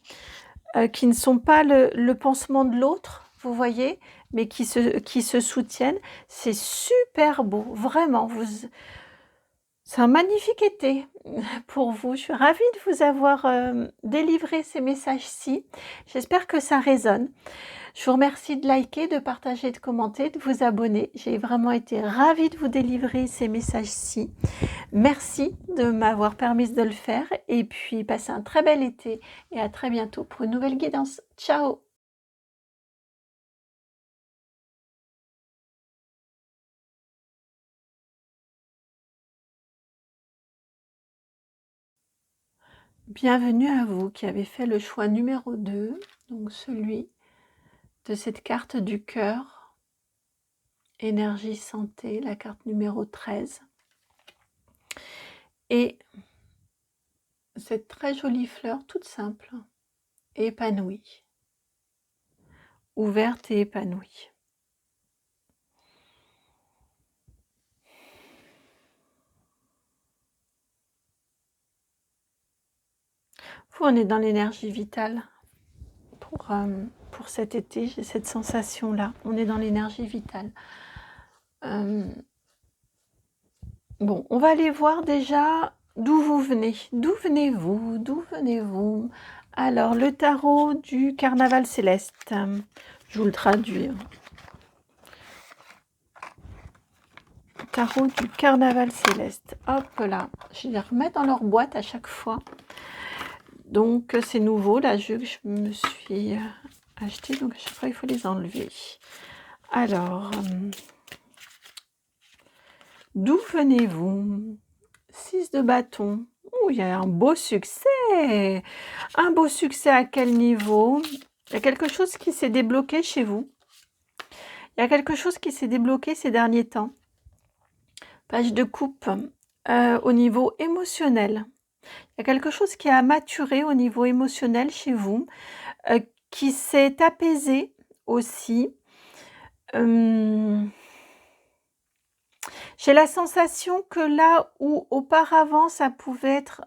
A: pas le pansement de l'autre, vous voyez, mais qui se soutiennent. C'est super beau, vraiment. C'est un magnifique été pour vous. Je suis ravie de vous avoir délivré ces messages-ci. J'espère que ça résonne. Je vous remercie de liker, de partager, de commenter, de vous abonner. J'ai vraiment été ravie de vous délivrer ces messages-ci. Merci de m'avoir permis de le faire. Et puis, passez un très bel été et à très bientôt pour une nouvelle guidance. Ciao! Bienvenue à vous qui avez fait le choix numéro 2, donc celui de cette carte du cœur, énergie santé, la carte numéro 13. Et cette très jolie fleur toute simple, épanouie, ouverte et épanouie. Vous, on est dans l'énergie vitale pour cet été, j'ai cette sensation-là. On est dans l'énergie vitale. Bon, on va aller voir déjà d'où vous venez. D'où venez-vous? D'où venez-vous? Alors, le tarot du carnaval céleste. Je vous le traduis. Tarot du carnaval céleste. Hop là. Je les remets dans leur boîte à chaque fois. Donc, c'est nouveau, là, je me suis acheté. Donc, à chaque fois, il faut les enlever. Alors, D'où venez-vous? 6 de bâton. Oh, il y a un beau succès. Un beau succès à quel niveau? Il y a quelque chose qui s'est débloqué chez vous. Il y a quelque chose qui s'est débloqué ces derniers temps. Page de coupe. Au niveau émotionnel. Il y a quelque chose qui a maturé au niveau émotionnel chez vous, qui s'est apaisé aussi. J'ai la sensation que là où auparavant ça pouvait être,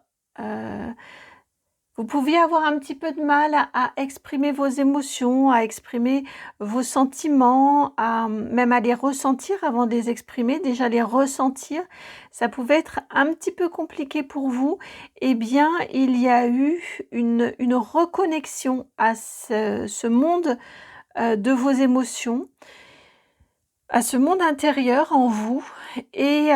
A: vous pouviez avoir un petit peu de mal à exprimer vos émotions, à exprimer vos sentiments, même à les ressentir avant de les exprimer, déjà les ressentir, ça pouvait être un petit peu compliqué pour vous. Eh bien, il y a eu une reconnexion à ce monde de vos émotions, à ce monde intérieur en vous. Et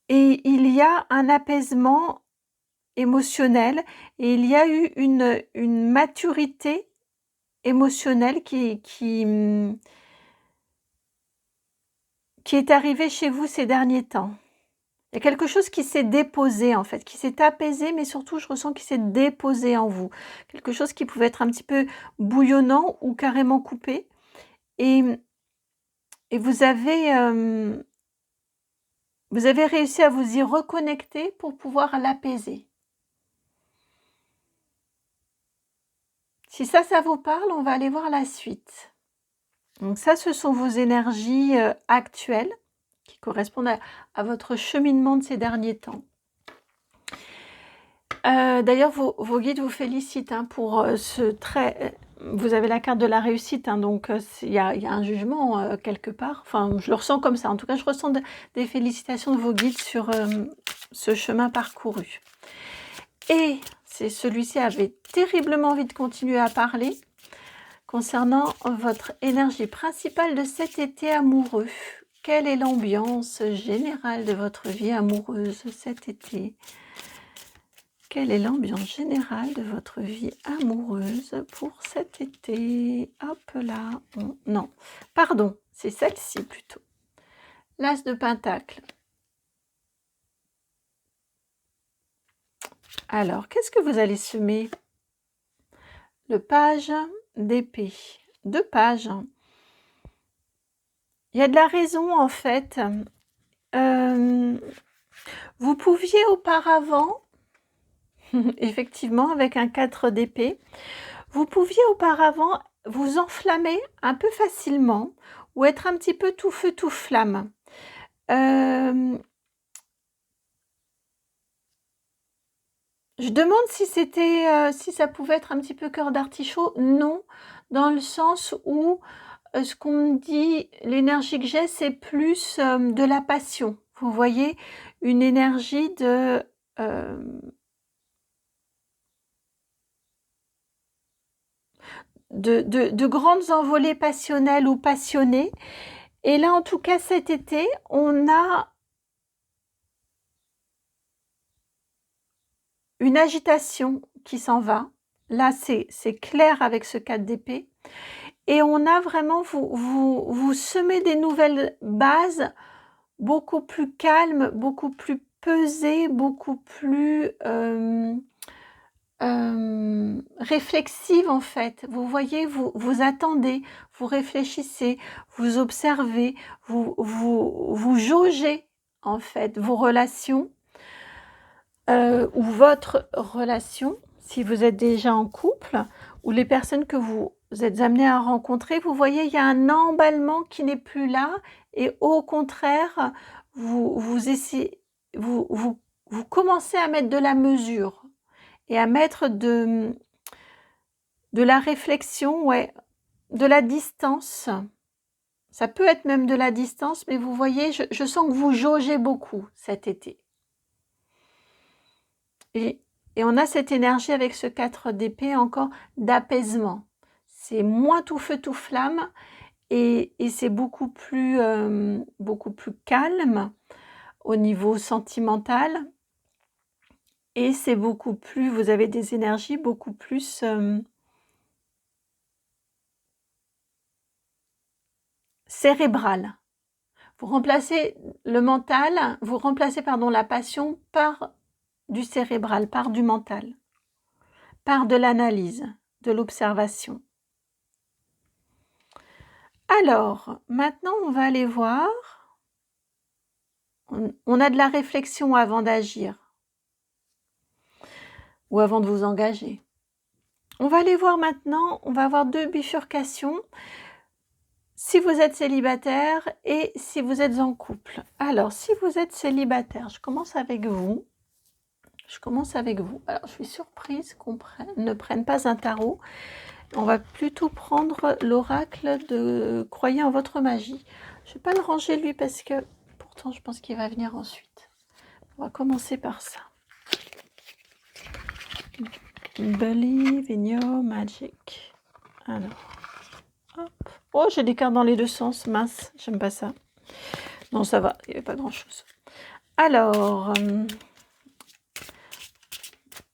A: il y a un apaisement émotionnel et il y a eu une maturité émotionnelle qui est arrivée chez vous ces derniers temps. Il y a quelque chose qui s'est déposé en fait, qui s'est apaisé, mais surtout je ressens qu'il s'est déposé en vous. Quelque chose qui pouvait être un petit peu bouillonnant ou carrément coupé. Et vous avez réussi à vous y reconnecter pour pouvoir l'apaiser. Si ça vous parle, on va aller voir la suite. Donc ça, ce sont vos énergies actuelles qui correspondent à votre cheminement de ces derniers temps. D'ailleurs, vos guides vous félicitent pour ce trait. Vous avez la carte de la réussite, donc il y a un jugement quelque part. Enfin, je le ressens comme ça. En tout cas, je ressens des félicitations de vos guides sur ce chemin parcouru. Et celui-ci avait terriblement envie de continuer à parler concernant votre énergie principale de cet été amoureux. Quelle est l'ambiance générale de votre vie amoureuse cet été? Quelle est l'ambiance générale de votre vie amoureuse pour cet été? Hop là, non, pardon, c'est celle-ci plutôt. L'As de Pentacle. Alors, qu'est-ce que vous allez semer? Le page d'épée. 2 pages. Il y a de la raison en fait. Vous pouviez auparavant, effectivement avec un 4 d'épée, vous pouviez auparavant vous enflammer un peu facilement ou être un petit peu tout feu tout flamme. Je demande si si ça pouvait être un petit peu cœur d'artichaut. Non, dans le sens où ce qu'on me dit, l'énergie que j'ai, c'est plus de la passion. Vous voyez, une énergie de grandes envolées passionnelles ou passionnées. Et là, en tout cas, cet été, on a une agitation qui s'en va. Là, c'est clair avec ce 4 d'épée. Et on a vraiment, vous semez des nouvelles bases beaucoup plus calmes, beaucoup plus pesées, beaucoup plus réflexives en fait. Vous voyez, vous attendez, vous réfléchissez, vous observez, vous jaugez en fait vos relations ou votre relation, si vous êtes déjà en couple, ou les personnes que vous êtes amenés à rencontrer, vous voyez, il y a un emballement qui n'est plus là, et au contraire, vous essayez, vous commencez à mettre de la mesure, et à mettre de la réflexion, ouais, de la distance. Ça peut être même de la distance, mais vous voyez, je sens que vous jaugez beaucoup cet été. Et on a cette énergie avec ce 4 d'épée encore d'apaisement. C'est moins tout feu tout flamme et c'est beaucoup plus calme au niveau sentimental. Et c'est beaucoup plus, vous avez des énergies beaucoup plus... 7 cérébral. Vous remplacez le mental, vous remplacez pardon, la passion par du cérébral, par du mental, par de l'analyse, de l'observation. Alors, maintenant, on va aller voir. On a de la réflexion avant d'agir ou avant de vous engager. On va aller voir maintenant, on va avoir 2 bifurcations. Si vous êtes célibataire et si vous êtes en couple. Alors, si vous êtes célibataire, je commence avec vous. Alors, je suis surprise qu'on ne prenne pas un tarot. On va plutôt prendre l'oracle de Croyez en votre magie. Je ne vais pas le ranger lui parce que pourtant je pense qu'il va venir ensuite. On va commencer par ça. Believe in your magic. Alors, hop. Oh, j'ai des cartes dans les deux sens. Mince, j'aime pas ça. Non, ça va, il n'y avait pas grand-chose. Alors,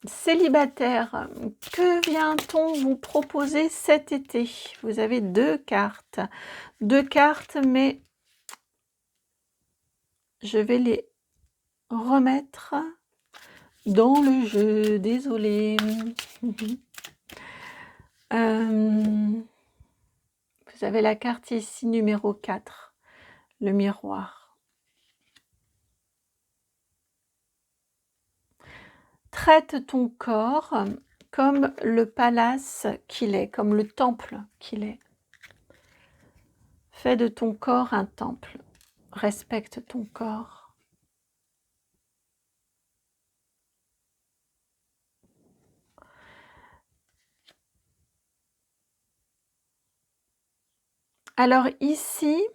A: célibataire, que vient-on vous proposer cet été? Vous avez 2 cartes. 2 cartes, mais je vais les remettre dans le jeu. Désolée. Vous avez la carte ici, numéro 4, le miroir. Traite ton corps comme le palace qu'il est, comme le temple qu'il est. Fais de ton corps un temple. Respecte ton corps. Alors ici,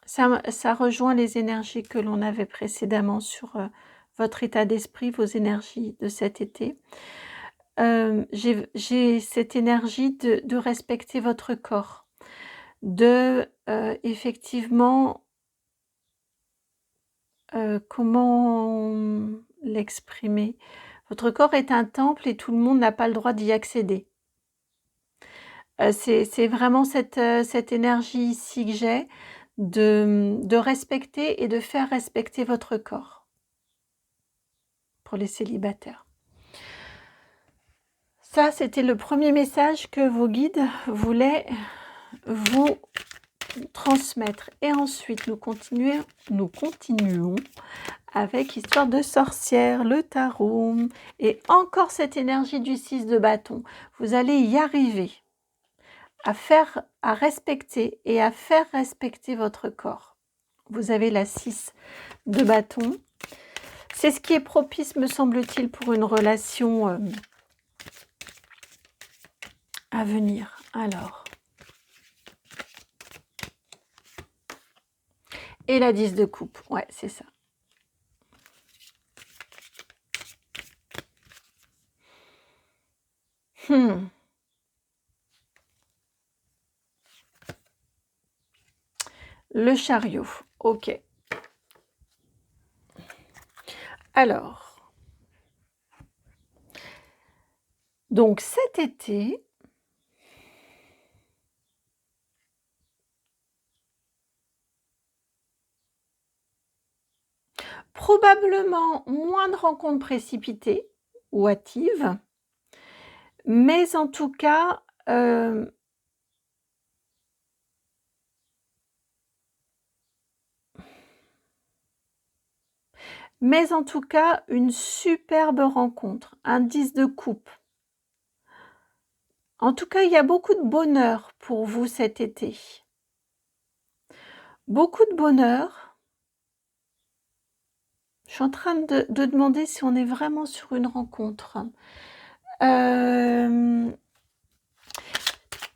A: ça rejoint les énergies que l'on avait précédemment sur votre état d'esprit, vos énergies de cet été. J'ai cette énergie de respecter votre corps, de effectivement, comment l'exprimer? Votre corps est un temple et tout le monde n'a pas le droit d'y accéder. C'est vraiment cette énergie ici que j'ai de respecter et de faire respecter votre corps pour les célibataires. Ça, c'était le premier message que vos guides voulaient vous transmettre. Et ensuite, nous continuons avec Histoire de sorcière, le tarot. Et encore cette énergie du 6 de bâton. Vous allez y arriver à respecter et à faire respecter votre corps. Vous avez la 6 de bâton. C'est ce qui est propice, me semble-t-il, pour une relation à venir. Alors. Et la 10 de coupe. Ouais, c'est ça. Le chariot. Ok. Alors. Donc cet été, probablement moins de rencontres précipitées ou hâtives, mais en tout cas, une superbe rencontre, un 10 de coupe. En tout cas, il y a beaucoup de bonheur pour vous cet été. Beaucoup de bonheur. Je suis en train de demander si on est vraiment sur une rencontre.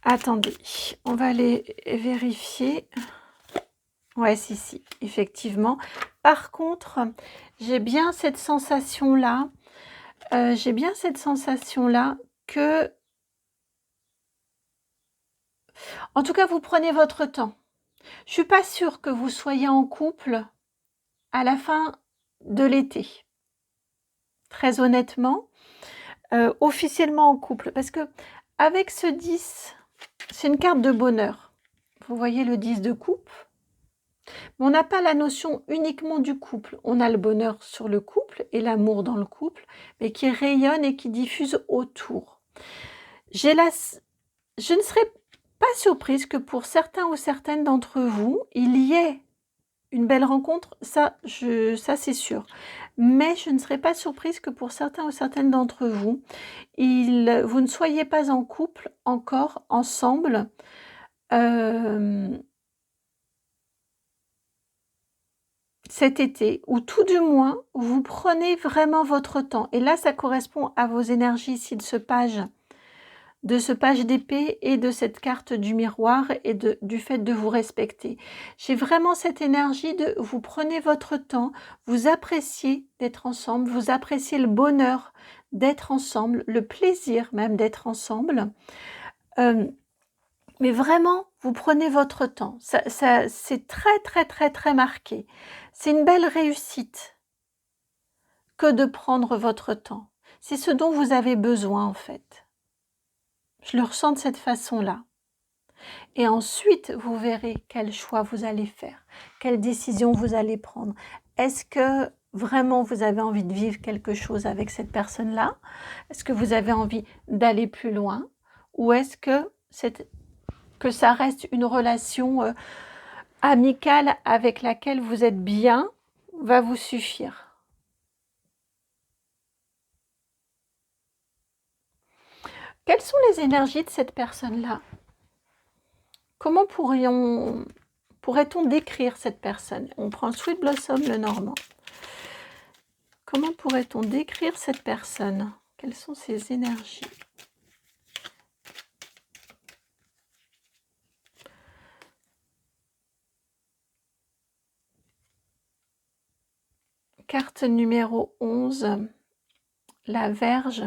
A: Attendez, on va aller vérifier. Ouais, si, effectivement. Par contre, j'ai bien cette sensation-là. Que... En tout cas, vous prenez votre temps. Je ne suis pas sûre que vous soyez en couple à la fin de l'été. Très honnêtement, officiellement en couple. Parce que avec ce 10, c'est une carte de bonheur. Vous voyez le 10 de coupe? Mais on n'a pas la notion uniquement du couple. On a le bonheur sur le couple et l'amour dans le couple, mais qui rayonne et qui diffuse autour. Je ne serais pas surprise que pour certains ou certaines d'entre vous, il y ait une belle rencontre, ça c'est sûr. Mais je ne serais pas surprise que pour certains ou certaines d'entre vous, vous ne soyez pas en couple encore ensemble. Cet été, ou tout du moins, vous prenez vraiment votre temps. Et là, ça correspond à vos énergies ici de ce page d'épée et de cette carte du miroir et du fait de vous respecter. J'ai vraiment cette énergie de vous prenez votre temps, vous appréciez d'être ensemble, vous appréciez le bonheur d'être ensemble, le plaisir même d'être ensemble. Mais vraiment, vous prenez votre temps. C'est très, très, très, très marqué. C'est une belle réussite que de prendre votre temps. C'est ce dont vous avez besoin, en fait. Je le ressens de cette façon-là. Et ensuite, vous verrez quel choix vous allez faire, quelle décision vous allez prendre. Est-ce que vraiment vous avez envie de vivre quelque chose avec cette personne-là? Est-ce que vous avez envie d'aller plus loin? Ou est-ce que ça reste une relation amicale avec laquelle vous êtes bien, va vous suffire? Quelles sont les énergies de cette personne-là? Comment pourrait-on décrire cette personne? On prend Sweet Blossom, le normand. Comment pourrait-on décrire cette personne? Quelles sont ses énergies? Carte numéro 11, la Vierge.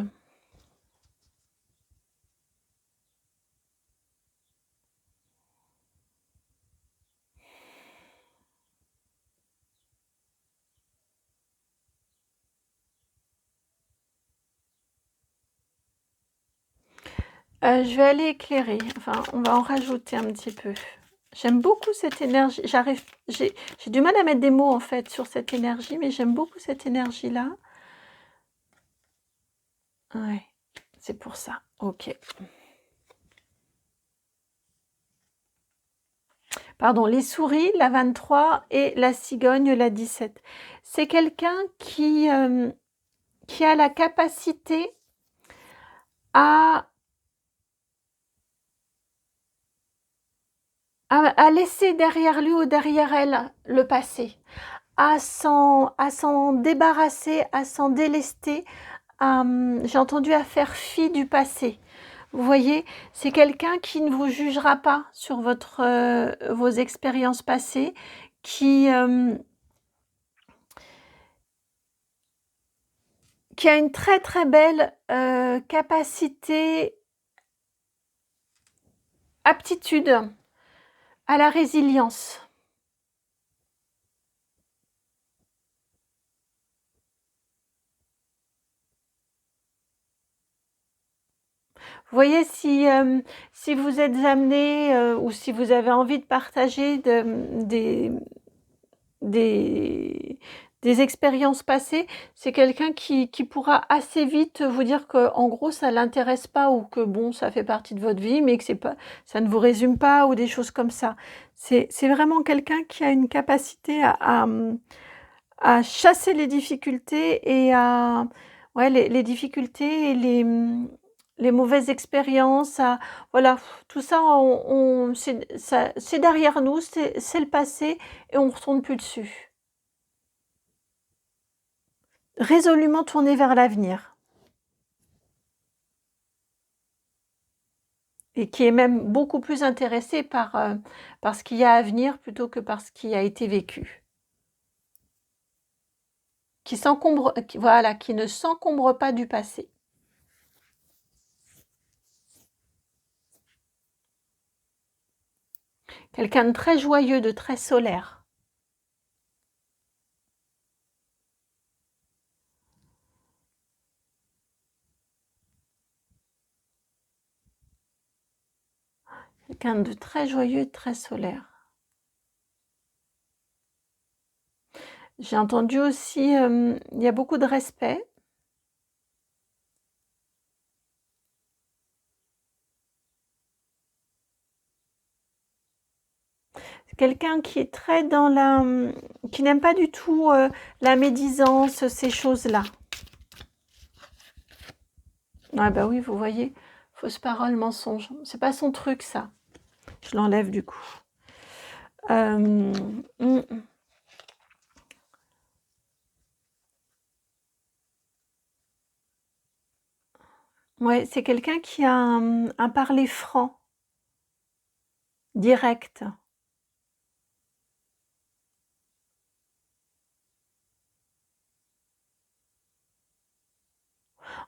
A: Je vais aller éclairer, enfin on va en rajouter un petit peu. J'aime beaucoup cette énergie, j'ai du mal à mettre des mots en fait sur cette énergie, mais j'aime beaucoup cette énergie-là. Ouais, c'est pour ça, ok. Pardon, les souris, la 23 et la cigogne, la 17. C'est quelqu'un qui a la capacité à laisser derrière lui ou derrière elle le passé, à s'en débarrasser, à s'en délester, j'ai entendu à faire fi du passé. Vous voyez, c'est quelqu'un qui ne vous jugera pas sur vos expériences passées, qui a une très très belle capacité, aptitude à la résilience. Vous voyez, si vous êtes amené ou si vous avez envie de partager des expériences passées, c'est quelqu'un qui pourra assez vite vous dire qu'en gros, ça ne l'intéresse pas ou que bon, ça fait partie de votre vie, mais que ça ne vous résume pas ou des choses comme ça. C'est vraiment quelqu'un qui a une capacité à chasser les difficultés et ouais, les difficultés et les mauvaises expériences, voilà, tout ça, c'est derrière nous, c'est le passé et on ne retourne plus dessus. Résolument tourné vers l'avenir. Et qui est même beaucoup plus intéressé par ce qu'il y a à venir plutôt que par ce qui a été vécu. Qui ne s'encombre pas du passé. Quelqu'un de très joyeux, de très solaire. quelqu'un de très joyeux et très solaire. J'ai entendu aussi, il y a beaucoup de respect. Quelqu'un qui est très dans la... qui n'aime pas du tout la médisance, ces choses-là. Ah bah oui, vous voyez, fausse parole, mensonge. C'est pas son truc, ça. Je l'enlève du coup. Ouais, c'est quelqu'un qui a un parler franc, direct.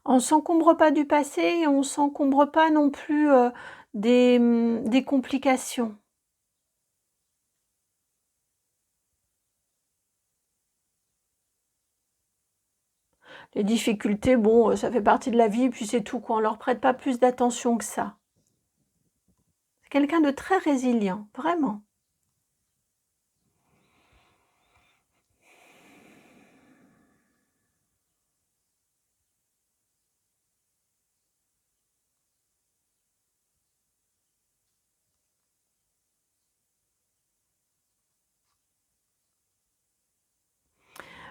A: On s'encombre pas du passé et on s'encombre pas non plus des complications. Les difficultés, bon, ça fait partie de la vie, puis c'est tout, quoi. On leur prête pas plus d'attention que ça. C'est quelqu'un de très résilient, vraiment.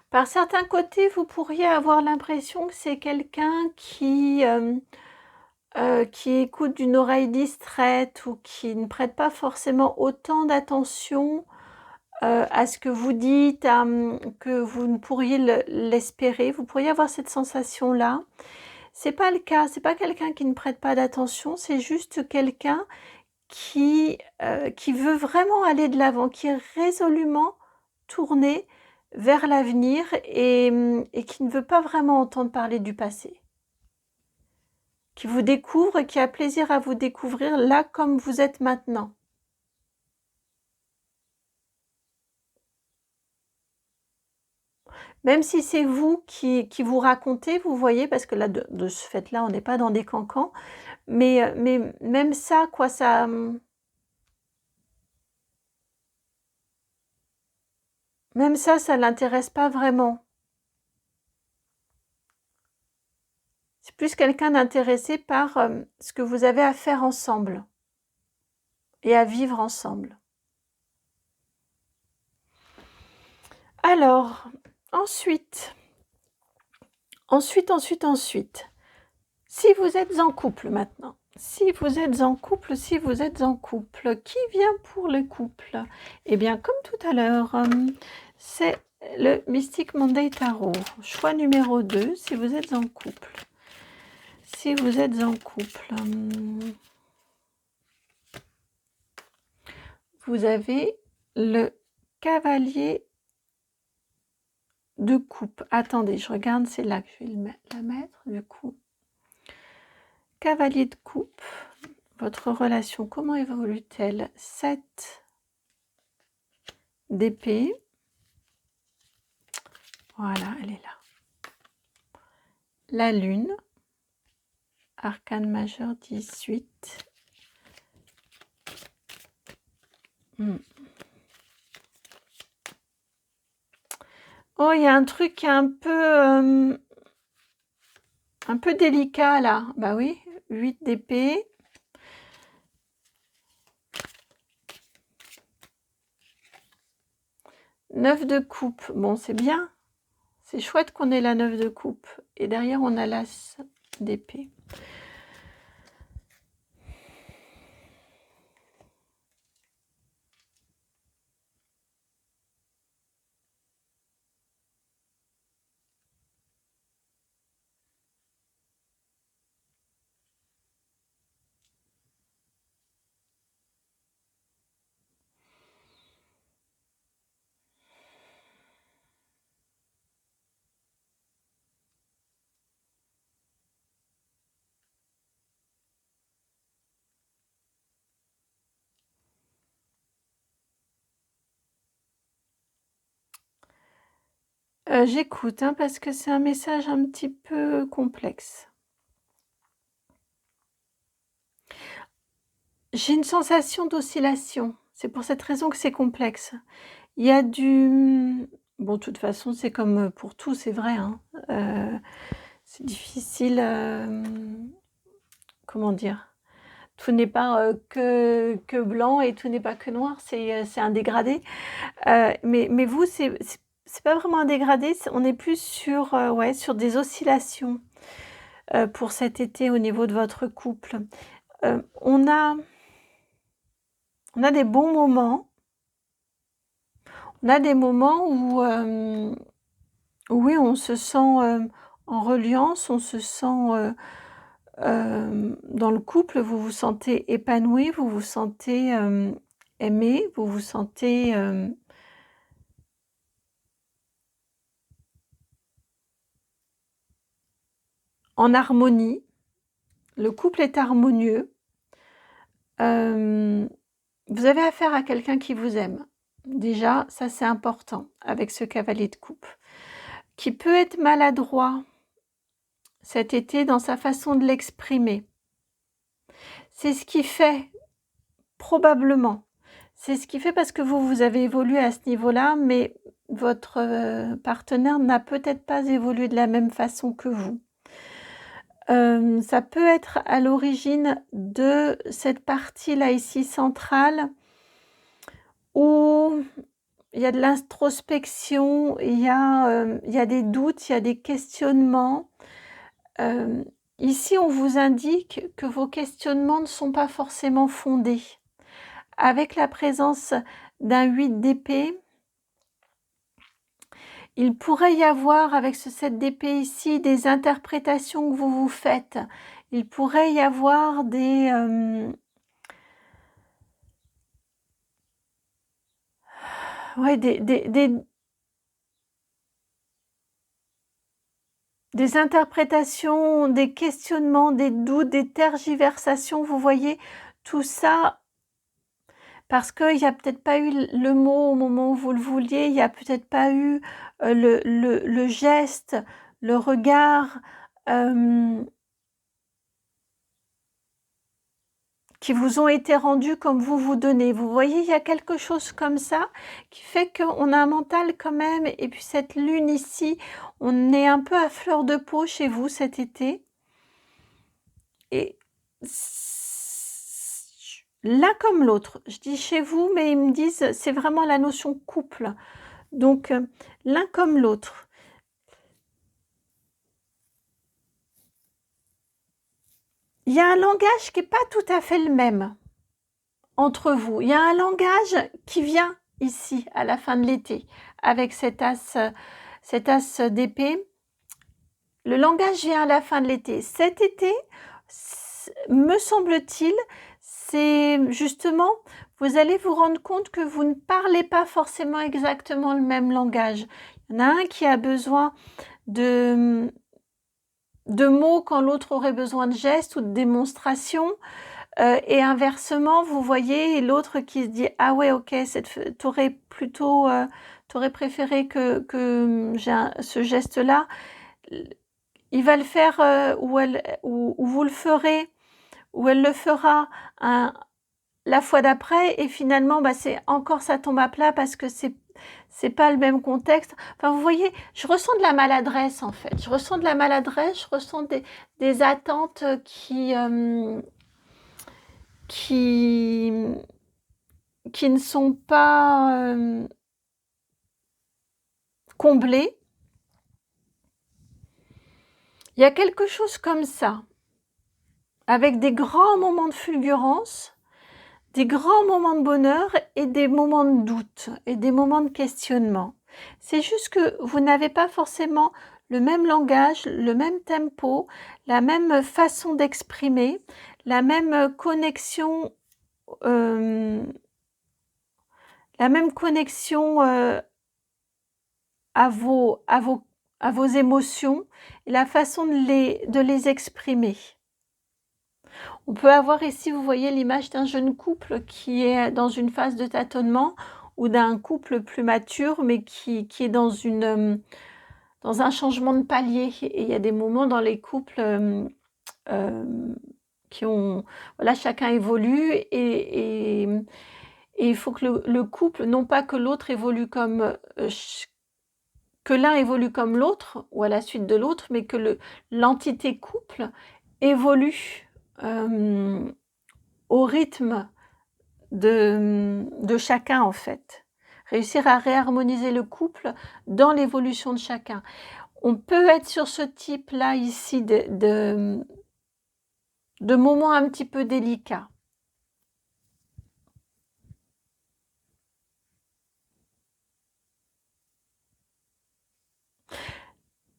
A: Par certains côtés, vous pourriez avoir l'impression que c'est quelqu'un qui écoute d'une oreille distraite ou qui ne prête pas forcément autant d'attention à ce que vous dites, que vous ne pourriez l'espérer. Vous pourriez avoir cette sensation-là. C'est pas le cas, c'est pas quelqu'un qui ne prête pas d'attention, c'est juste quelqu'un qui veut vraiment aller de l'avant, qui est résolument tourné vers l'avenir et qui ne veut pas vraiment entendre parler du passé. Qui vous découvre et qui a plaisir à vous découvrir là comme vous êtes maintenant. Même si c'est vous qui vous racontez, vous voyez, parce que là, de ce fait-là, on n'est pas dans des cancans, mais même ça, quoi, ça... Même ça l'intéresse pas vraiment. C'est plus quelqu'un d'intéressé par ce que vous avez à faire ensemble et à vivre ensemble. Alors, ensuite, si vous êtes en couple maintenant, si vous êtes en couple, qui vient pour le couple? Eh bien, comme tout à l'heure, c'est le Mystic Monday Tarot, choix numéro 2, si vous êtes en couple. Si vous êtes en couple, vous avez le cavalier de coupe. Attendez, je regarde, c'est là que je vais la mettre, du coup. Cavalier de coupe, votre relation, comment évolue-t-elle? 7 d'épée. Voilà, elle est là. La lune, arcane majeur 18. Oh, il y a un truc un peu délicat là. Bah oui, 8 d'épée. Neuf de coupe. Bon, c'est bien. C'est chouette qu'on ait la 9 de coupe. Et derrière, on a l'as d'épée. J'écoute, hein, parce que c'est un message un petit peu complexe. J'ai une sensation d'oscillation. C'est pour cette raison que c'est complexe. Il y a du bon, de toute façon, c'est comme pour tout, c'est vrai, hein. C'est difficile, comment dire? Tout n'est pas, que blanc et tout n'est pas que noir, c'est un dégradé. Mais vous, c'est pas vraiment un dégradé, on est plus sur, ouais, sur des oscillations, pour cet été au niveau de votre couple. Heu, on a on a des bons moments, on a des moments où, oui, on se sent, en reliance, on se sent, dans le couple, vous vous sentez épanoui, vous vous sentez, aimé, vous vous sentez, en harmonie. Le couple est harmonieux. Hem, vous avez affaire à quelqu'un qui vous aime. Déjà, ça c'est important avec ce cavalier de coupe, qui peut être maladroit cet été dans sa façon de l'exprimer. C'est ce qui fait probablement, c'est ce qui fait parce que vous avez évolué à ce niveau-là, mais votre, partenaire n'a peut-être pas évolué de la même façon que vous. Ça peut être à l'origine de cette partie-là ici centrale où il y a de l'introspection, il y a des doutes, il y a des questionnements. Hem, ici, on vous indique que vos questionnements ne sont pas forcément fondés. Avec la présence d'un 8 d'épée, il pourrait y avoir avec ce 7 d'épée ici des interprétations que vous vous faites. Il pourrait y avoir ouais, des interprétations, des questionnements, des doutes, des tergiversations, vous voyez? Tout ça parce qu'il y a peut-être pas eu le mot au moment où vous le vouliez, il y a peut-être pas eu, le geste, le regard, hem, qui vous ont été rendus comme vous vous donnez. Vous voyez? Il y a quelque chose comme ça qui fait qu'on a un mental quand même et puis cette lune ici, on est un peu à fleur de peau chez vous cet été et l'un comme l'autre. Je dis chez vous, mais ils me disent c'est vraiment la notion couple. Donc, l'un comme l'autre. Il y a un langage qui est pas tout à fait le même entre vous. Il y a un langage qui vient ici à la fin de l'été avec cet as d'épée. Le langage vient à la fin de l'été. Cet été, me semble-t-il, c'est justement, vous allez vous rendre compte que vous ne parlez pas forcément exactement le même langage. Il y en a un qui a besoin de mots quand l'autre aurait besoin de gestes ou de démonstrations. Et inversement, vous voyez l'autre qui se dit: «Ah ouais, OK, t'aurais plutôt, tu préféré que j'ai ce geste-là». Il va le faire, ou vous le ferez, ou elle le fera la fois d'après et finalement, bah, c'est encore ça tombe à plat parce que c'est pas le même contexte. Enfin, vous voyez, je ressens de la maladresse, en fait. Je ressens de la maladresse, je ressens des attentes, qui ne sont pas, comblées. Il y a quelque chose comme ça, avec des grands moments de fulgurance, des grands moments de bonheur et des moments de doute et des moments de questionnement. C'est juste que vous n'avez pas forcément le même langage, le même tempo, la même façon d'exprimer, la même connexion, hem, la même connexion, à vos émotions et la façon de les exprimer. On peut avoir ici, vous voyez l'image d'un jeune couple qui est dans une phase de tâtonnement ou d'un couple plus mature, mais qui est dans un changement de palier et il y a des moments dans les couples, hem, qui ont, voilà, chacun évolue et il faut que le couple, non pas que l'autre évolue comme, que l'un évolue comme l'autre ou à la suite de l'autre, mais que l'entité couple évolue, au rythme de chacun, en fait. Réussir à réharmoniser le couple dans l'évolution de chacun. On peut être sur ce type-là ici de moments un petit peu délicats.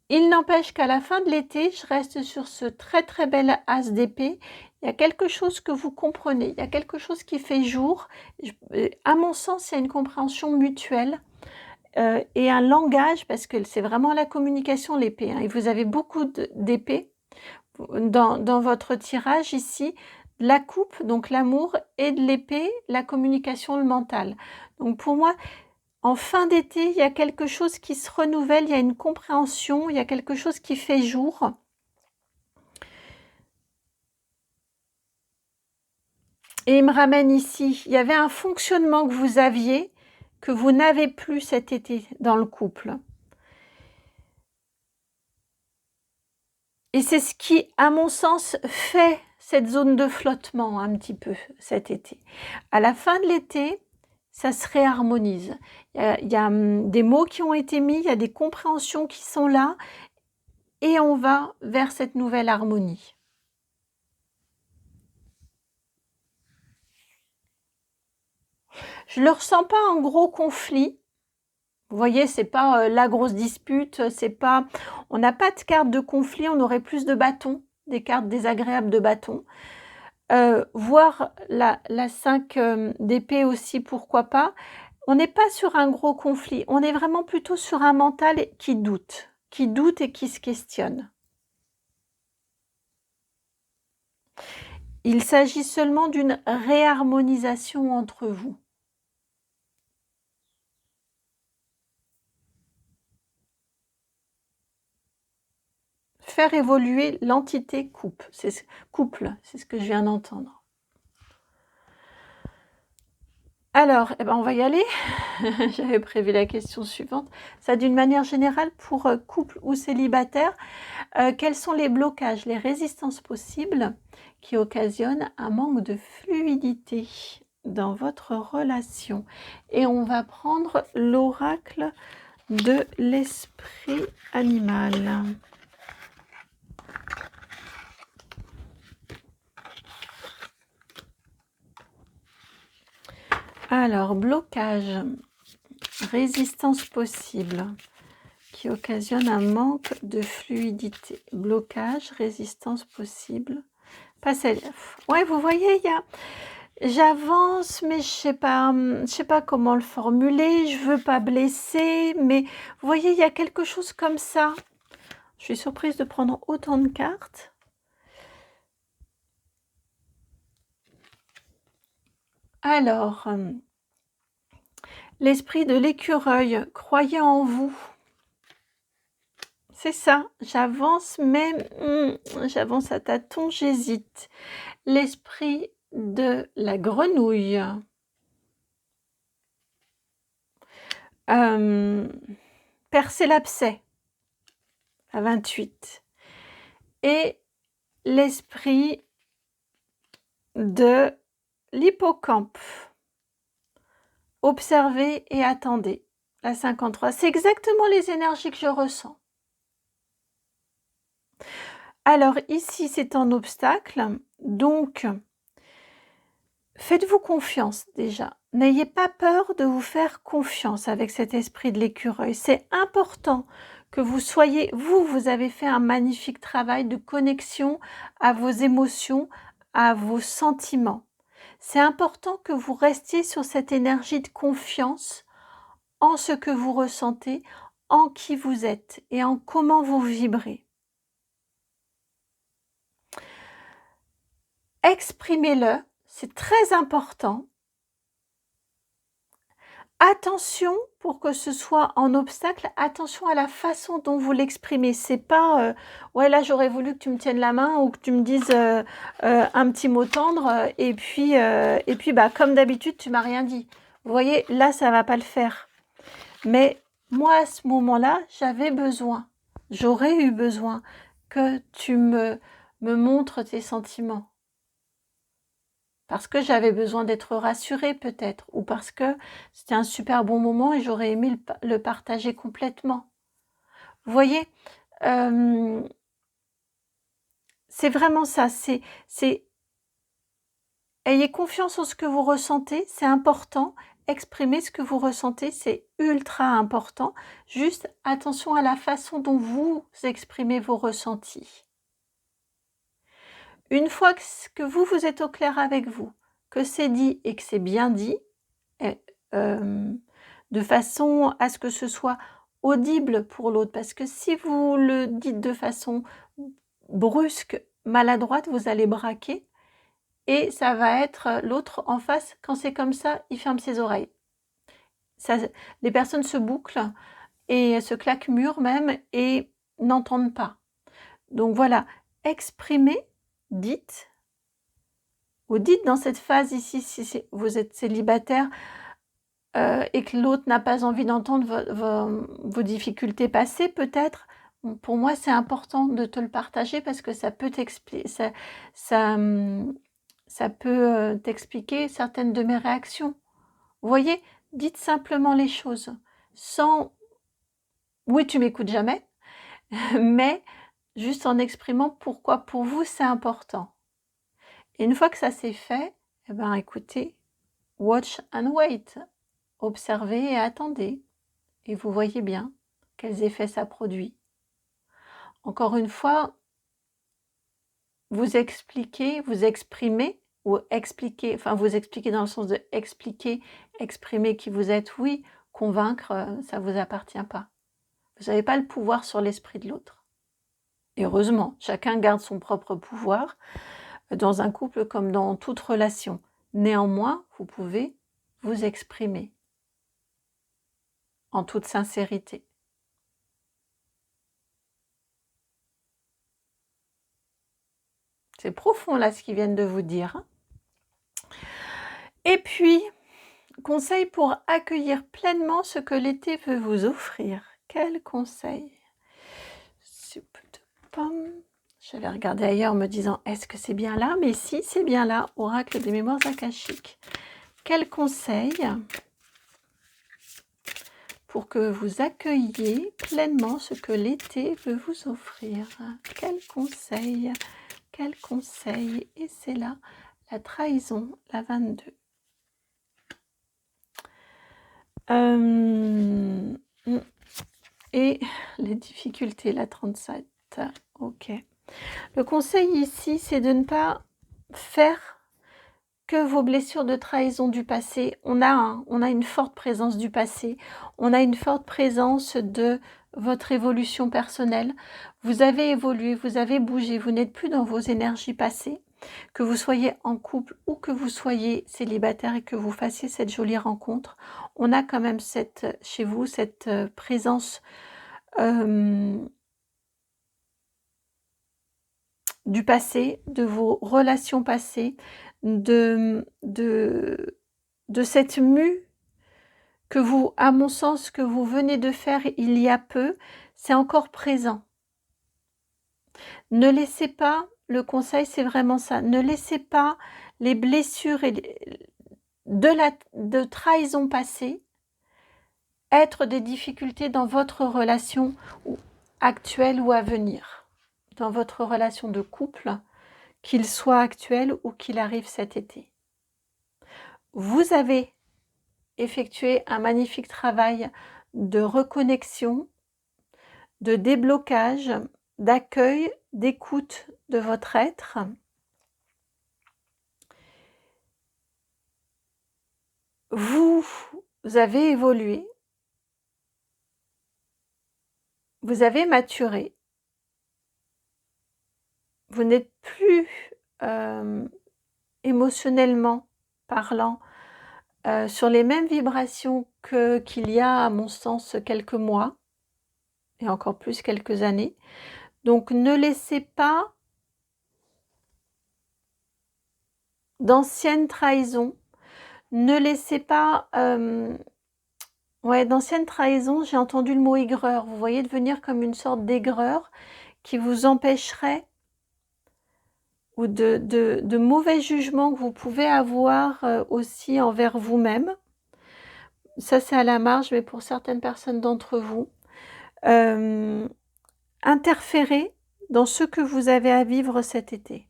A: Il n'empêche qu'à la fin de l'été, je reste sur ce très très bel as d'épée. Il y a quelque chose que vous comprenez, il y a quelque chose qui fait jour. À mon sens, il y a une compréhension mutuelle et un langage, parce que c'est vraiment la communication, l'épée, hein, et vous avez beaucoup d'épées dans votre tirage ici, la coupe, donc l'amour, et de l'épée, la communication, le mental. Donc pour moi, en fin d'été, il y a quelque chose qui se renouvelle, il y a une compréhension, il y a quelque chose qui fait jour. Et il me ramène ici, il y avait un fonctionnement que vous aviez, que vous n'avez plus cet été dans le couple. Et c'est ce qui, à mon sens, fait cette zone de flottement un petit peu cet été. À la fin de l'été, ça se réharmonise. Il y a des mots qui ont été mis, il y a des compréhensions qui sont là, et on va vers cette nouvelle harmonie. Je ne le ressens pas en gros conflit. Vous voyez, c'est pas la grosse dispute, c'est pas, on n'a pas de carte de conflit, on aurait plus de bâtons, des cartes désagréables de bâtons. Voir la 5 d'épée aussi, pourquoi pas. On n'est pas sur un gros conflit, on est vraiment plutôt sur un mental qui doute et qui se questionne. Il s'agit seulement d'une réharmonisation entre vous. Faire évoluer l'entité couple, c'est ce que je viens d'entendre. Alors, eh ben, on va y aller. J'avais prévu la question suivante. Ça, d'une manière générale, pour couple ou célibataire, quels sont les blocages, les résistances possibles qui occasionnent un manque de fluidité dans votre relation? Et on va prendre l'oracle de l'esprit animal. Alors, blocage, résistance possible qui occasionne un manque de fluidité. Blocage, résistance possible. Ouais, vous voyez, j'avance, mais je sais pas comment le formuler. Je veux pas blesser, mais vous voyez, il y a quelque chose comme ça. Je suis surprise de prendre autant de cartes. Alors, l'esprit de l'écureuil, croyez en vous. C'est ça, j'avance, mais j'avance à tâtons, j'hésite. L'esprit de la grenouille. Percer l'abcès, à 28. Et l'esprit de l'hippocampe. Observez et attendez, à 53. C'est exactement les énergies que je ressens. Alors ici, c'est un obstacle, donc faites-vous confiance déjà. N'ayez pas peur de vous faire confiance avec cet esprit de l'écureuil. C'est important que vous soyez, vous avez fait un magnifique travail de connexion à vos émotions, à vos sentiments. C'est important que vous restiez sur cette énergie de confiance en ce que vous ressentez, en qui vous êtes et en comment vous vibrez. Exprimez-le, c'est très important. attention, pour que ce soit en obstacle, attention à la façon dont vous l'exprimez. C'est pas, ouais, là, j'aurais voulu que tu me tiennes la main ou que tu me dises un petit mot tendre, et puis bah, comme d'habitude, tu m'as rien dit. Vous voyez, là, ça va pas le faire. Mais moi, à ce moment-là, j'aurais eu besoin que tu me montres tes sentiments. Parce que j'avais besoin d'être rassurée peut-être, ou parce que c'était un super bon moment et j'aurais aimé le partager complètement. Vous voyez, c'est vraiment ça, ayez confiance en ce que vous ressentez, c'est important. Exprimer ce que vous ressentez, c'est ultra important. Juste attention à la façon dont vous exprimez vos ressentis. Une fois que vous êtes au clair avec vous, que c'est dit et que c'est bien dit, de façon à ce que ce soit audible pour l'autre, parce que si vous le dites de façon brusque, maladroite, vous allez braquer, et ça va être l'autre en face, quand c'est comme ça, il ferme ses oreilles. Les personnes se bouclent et se claquent mûres même et n'entendent pas. Donc voilà, exprimez, dites, ou dites dans cette phase ici, si vous êtes célibataire et que l'autre n'a pas envie d'entendre vos difficultés passées peut-être, pour moi c'est important de te le partager parce que ça peut t'expliquer, ça peut t'expliquer certaines de mes réactions. Vous voyez, dites simplement les choses, sans « oui, tu m'écoutes jamais », mais juste en exprimant pourquoi pour vous c'est important. Et une fois que ça c'est fait, eh ben écoutez, watch and wait, observez et attendez, et vous voyez bien quels effets ça produit. Encore une fois, vous expliquez, vous exprimez, ou expliquer, enfin vous expliquez dans le sens de expliquer, exprimer qui vous êtes, oui, convaincre, ça ne vous appartient pas. Vous n'avez pas le pouvoir sur l'esprit de l'autre. Et heureusement, chacun garde son propre pouvoir dans un couple comme dans toute relation. Néanmoins, vous pouvez vous exprimer en toute sincérité. C'est profond là ce qu'ils viennent de vous dire. Et puis, conseil pour accueillir pleinement ce que l'été veut vous offrir. Quel conseil? Soupe de pomme. J'avais regardé ailleurs en me disant, est-ce que c'est bien là? Mais si, c'est bien là, oracle des mémoires akashiques. Quel conseil pour que vous accueilliez pleinement ce que l'été veut vous offrir? Quel conseil? Quel conseil? Et c'est là, la trahison, la 22. Et les difficultés, la 37. Ok. Le conseil ici, c'est de ne pas faire que vos blessures de trahison du passé. On a une forte présence du passé. On a une forte présence de votre évolution personnelle. Vous avez évolué, vous avez bougé, vous n'êtes plus dans vos énergies passées. Que vous soyez en couple ou que vous soyez célibataire et que vous fassiez cette jolie rencontre, on a quand même chez vous cette présence du passé, de vos relations passées, de cette mue que vous, à mon sens, que vous venez de faire il y a peu, c'est encore présent. Ne laissez pas, le conseil c'est vraiment ça, ne laissez pas les blessures de trahison passée être des difficultés dans votre relation actuelle ou à venir, dans votre relation de couple, qu'il soit actuel ou qu'il arrive cet été. Vous avez effectué un magnifique travail de reconnexion, de déblocage, d'accueil, d'écoute de votre être. Vous avez évolué, vous avez maturé, vous n'êtes plus émotionnellement parlant sur les mêmes vibrations qu'il y a, à mon sens, quelques mois, et encore plus quelques années. Donc ne laissez pas d'anciennes trahisons, ne laissez pas... ouais, d'anciennes trahisons, j'ai entendu le mot aigreur. Vous voyez, devenir comme une sorte d'aigreur qui vous empêcherait, ou de mauvais jugements que vous pouvez avoir aussi envers vous-même. Ça, c'est à la marge, mais pour certaines personnes d'entre vous. Interférer dans ce que vous avez à vivre cet été.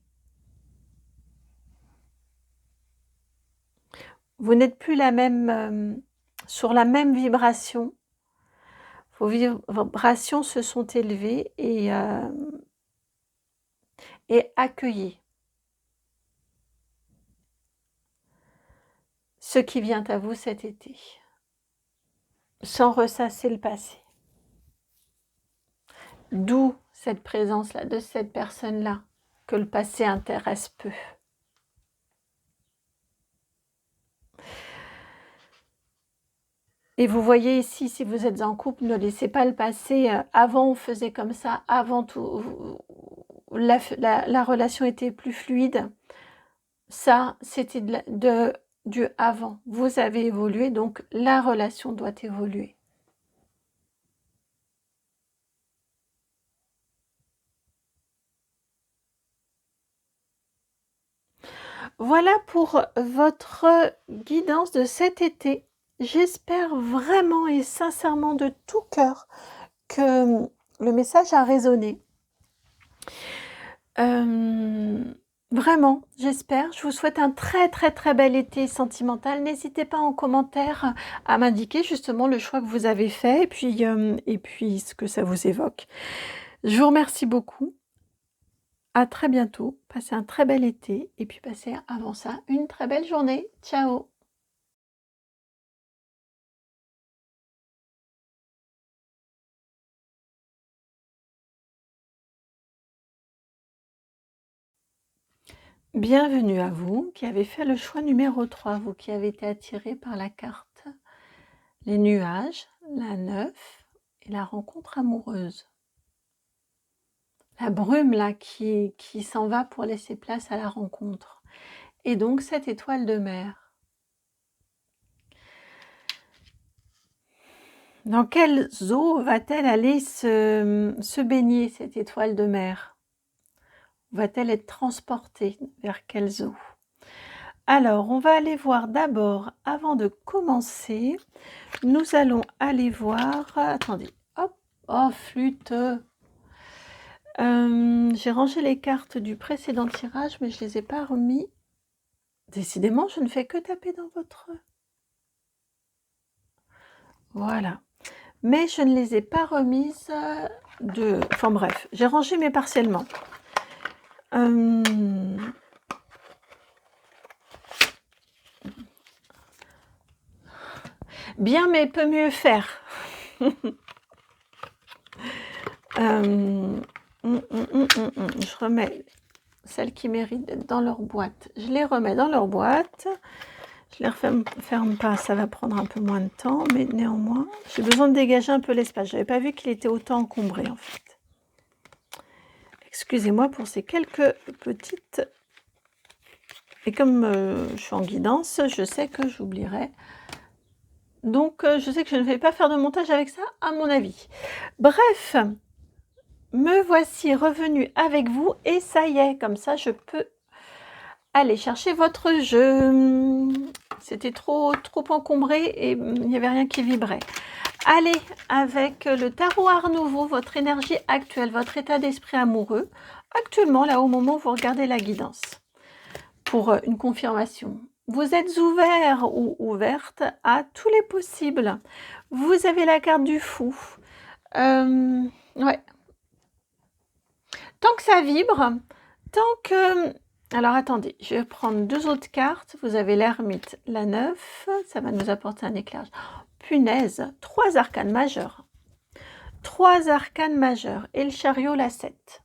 A: Vous n'êtes plus sur la même vibration. Vos vibrations se sont élevées et accueillez ce qui vient à vous cet été, sans ressasser le passé. D'où cette présence-là, de cette personne-là, que le passé intéresse peu. Et vous voyez ici, si vous êtes en couple, ne laissez pas le passé. Avant, on faisait comme ça. Avant tout, la relation était plus fluide. Ça, c'était du avant. Vous avez évolué, donc la relation doit évoluer. Voilà pour votre guidance de cet été. J'espère vraiment et sincèrement de tout cœur que le message a résonné. Vraiment, j'espère. Je vous souhaite un très très très bel été sentimental. N'hésitez pas en commentaire à m'indiquer justement le choix que vous avez fait et puis ce que ça vous évoque. Je vous remercie beaucoup. À très bientôt. Passez un très bel été et puis passez avant ça une très belle journée. Ciao! Bienvenue à vous qui avez fait le choix numéro 3, vous qui avez été attiré par la carte, les nuages, la 9 et la rencontre amoureuse. La brume là qui s'en va pour laisser place à la rencontre. Et donc cette étoile de mer. Dans quelles eaux va-t-elle aller se baigner, cette étoile de mer? Va-t-elle être transportée vers quelles eaux? Alors, on va aller voir d'abord, avant de commencer, nous allons aller voir... Attendez, hop, oh flûte. J'ai rangé les cartes du précédent tirage, mais je ne les ai pas remis. Décidément, je ne fais que taper dans votre... Voilà. Mais je ne les ai pas remises de... Enfin bref, j'ai rangé mais partiellement. Bien, mais peut mieux faire. Je remets celles qui méritent d'être dans leur boîte. Je les remets dans leur boîte. Je les referme pas, ça va prendre un peu moins de temps, mais néanmoins, j'ai besoin de dégager un peu l'espace. Je n'avais pas vu qu'il était autant encombré, en fait. Excusez-moi pour ces quelques petites... Et comme je suis en guidance, je sais que j'oublierai. Donc, je sais que je ne vais pas faire de montage avec ça, à mon avis. Bref, me voici revenue avec vous et ça y est, comme ça, je peux aller chercher votre jeu. C'était trop encombré et il n'y avait rien qui vibrait. Allez, avec le tarot Art Nouveau, votre énergie actuelle, votre état d'esprit amoureux, actuellement, là, au moment où vous regardez la guidance, pour une confirmation. Vous êtes ouvert ou ouverte à tous les possibles. Vous avez la carte du fou. Ouais. Tant que ça vibre, tant que... Alors, attendez, je vais prendre deux autres cartes. Vous avez l'ermite, la 9. Ça va nous apporter un éclairage. Punaise, 3 arcanes majeurs. 3 arcanes majeurs. Et le chariot, la 7.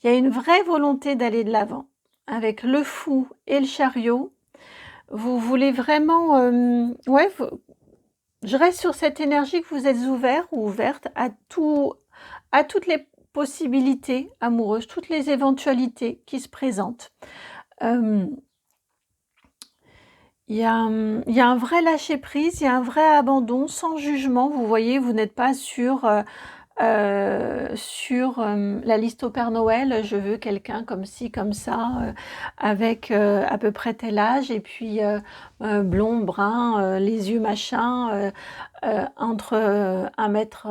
A: Il y a une vraie volonté d'aller de l'avant. Avec le fou et le chariot, vous voulez vraiment, ouais, je reste sur cette énergie que vous êtes ouvert ou ouverte à toutes les possibilités amoureuses, toutes les éventualités qui se présentent. Il y a un vrai lâcher-prise, il y a un vrai abandon sans jugement. Vous voyez, vous n'êtes pas sur la liste au Père Noël. Je veux quelqu'un comme ci, comme ça, avec à peu près tel âge, et puis blond, brun, les yeux machin, entre 1 mètre,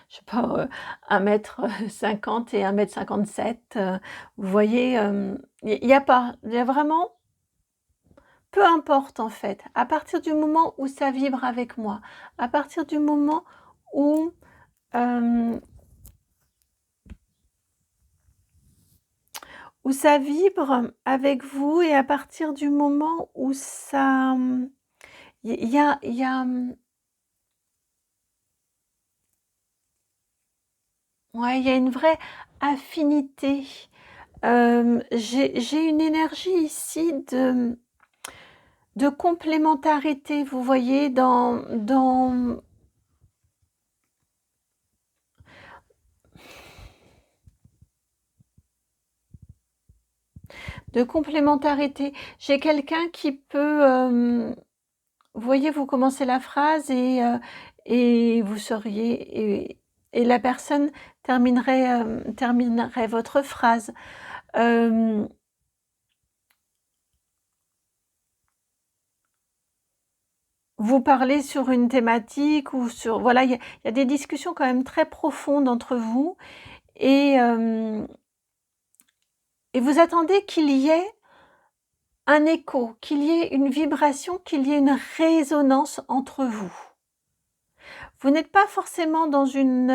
A: je sais pas, 1 mètre 50 et 1 mètre 57. Vous voyez, il y a pas, il y a vraiment, peu importe en fait, à partir du moment où ça vibre avec moi, à partir du moment où, où ça vibre avec vous, et à partir du moment où ça, il y a, ouais, il y a une vraie affinité. J'ai une énergie ici de complémentarité, vous voyez, de complémentarité. J'ai quelqu'un qui peut, vous voyez, vous commencez la phrase et vous seriez, et la personne terminerait votre phrase. Vous parlez sur une thématique ou sur, voilà, il y a des discussions quand même très profondes entre vous, et vous attendez qu'il y ait un écho, qu'il y ait une vibration, qu'il y ait une résonance entre vous. Vous n'êtes pas forcément dans une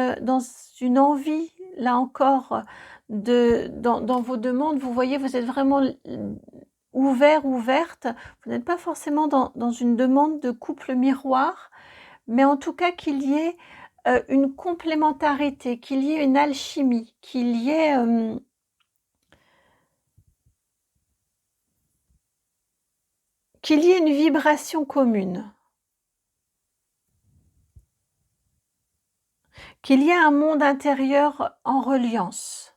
A: envie, là encore, dans vos demandes. Vous voyez, vous êtes vraiment ouvert, ouverte. Vous n'êtes pas forcément dans une demande de couple miroir, mais en tout cas qu'il y ait une complémentarité, qu'il y ait une alchimie, qu'il y ait une vibration commune, qu'il y ait un monde intérieur en reliance.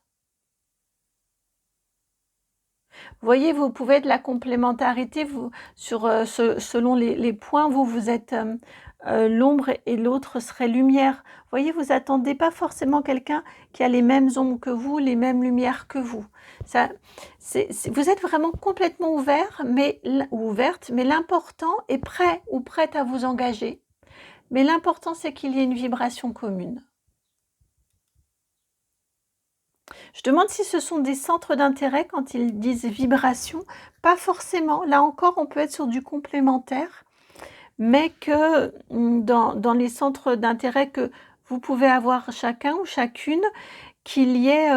A: Vous voyez, vous pouvez être la complémentarité, selon les points, vous êtes l'ombre et l'autre serait lumière. Vous voyez, vous attendez pas forcément quelqu'un qui a les mêmes ombres que vous, les mêmes lumières que vous. Vous êtes vraiment complètement ouvert, ou ouverte, mais l'important est prêt ou prête à vous engager. Mais l'important, c'est qu'il y ait une vibration commune. Je demande si ce sont des centres d'intérêt quand ils disent vibration. Pas forcément. Là encore, on peut être sur du complémentaire, mais que dans les centres d'intérêt que vous pouvez avoir chacun ou chacune, qu'il y ait,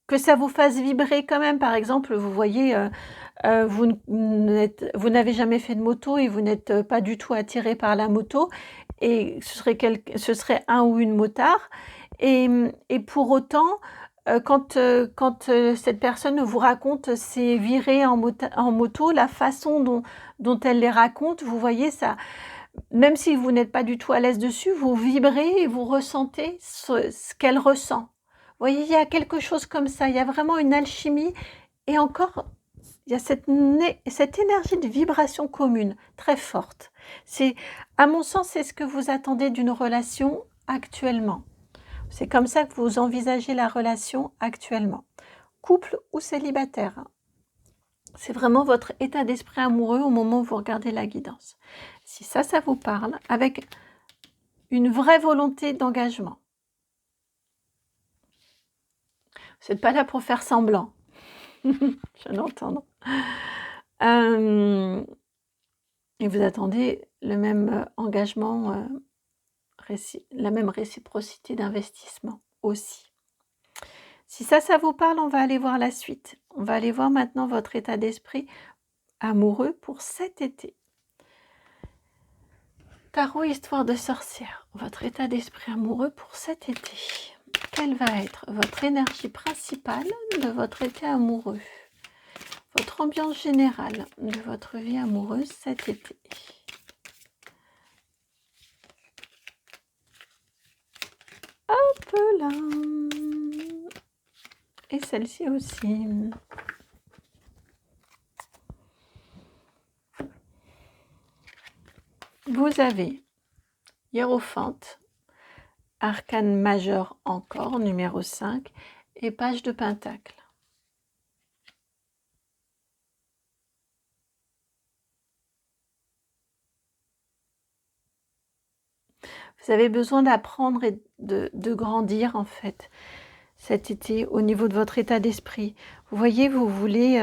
A: que ça vous fasse vibrer quand même. Par exemple, vous voyez, vous n'avez jamais fait de moto et vous n'êtes pas du tout attiré par la moto, et ce serait un ou une motard, et pour autant, quand cette personne vous raconte ses virées en moto, la façon dont elle les raconte, vous voyez ça, même si vous n'êtes pas du tout à l'aise dessus, vous vibrez et vous ressentez ce qu'elle ressent. Vous voyez, il y a quelque chose comme ça, il y a vraiment une alchimie, et encore, il y a cette énergie de vibration commune très forte. À mon sens, c'est ce que vous attendez d'une relation actuellement. C'est comme ça que vous envisagez la relation actuellement. Couple ou célibataire. C'est vraiment votre état d'esprit amoureux au moment où vous regardez la guidance. Si ça vous parle, avec une vraie volonté d'engagement. Vous n'êtes pas là pour faire semblant. Je viens d'entendre. Et vous attendez le même engagement, la même réciprocité d'investissement aussi. Si ça vous parle, on va aller voir la suite. On va aller voir maintenant votre état d'esprit amoureux pour cet été. Tarot Histoire de sorcière, votre état d'esprit amoureux pour cet été. quelle va être votre énergie principale de votre été amoureux? Votre ambiance générale de votre vie amoureuse cet été. Hop là. Et celle-ci aussi. Vous avez Hiérophante, arcane majeur encore, numéro 5, et page de Pentacle. Vous avez besoin d'apprendre et de grandir en fait cet été au niveau de votre état d'esprit. Vous voyez, vous voulez...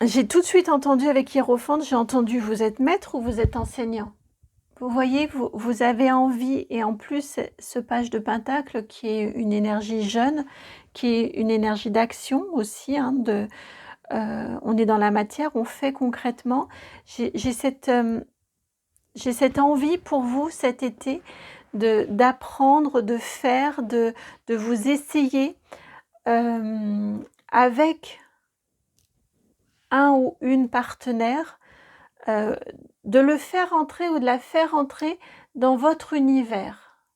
A: J'ai tout de suite entendu avec Hiérophante, j'ai entendu vous êtes maître ou vous êtes enseignant. Vous voyez, vous avez envie, et en plus ce page de Pentacle qui est une énergie jeune, qui est une énergie d'action aussi, hein, on est dans la matière, on fait concrètement. J'ai cette envie pour vous cet été d'apprendre, de faire, de vous essayer avec un ou une partenaire, de le faire entrer ou de la faire entrer dans votre univers,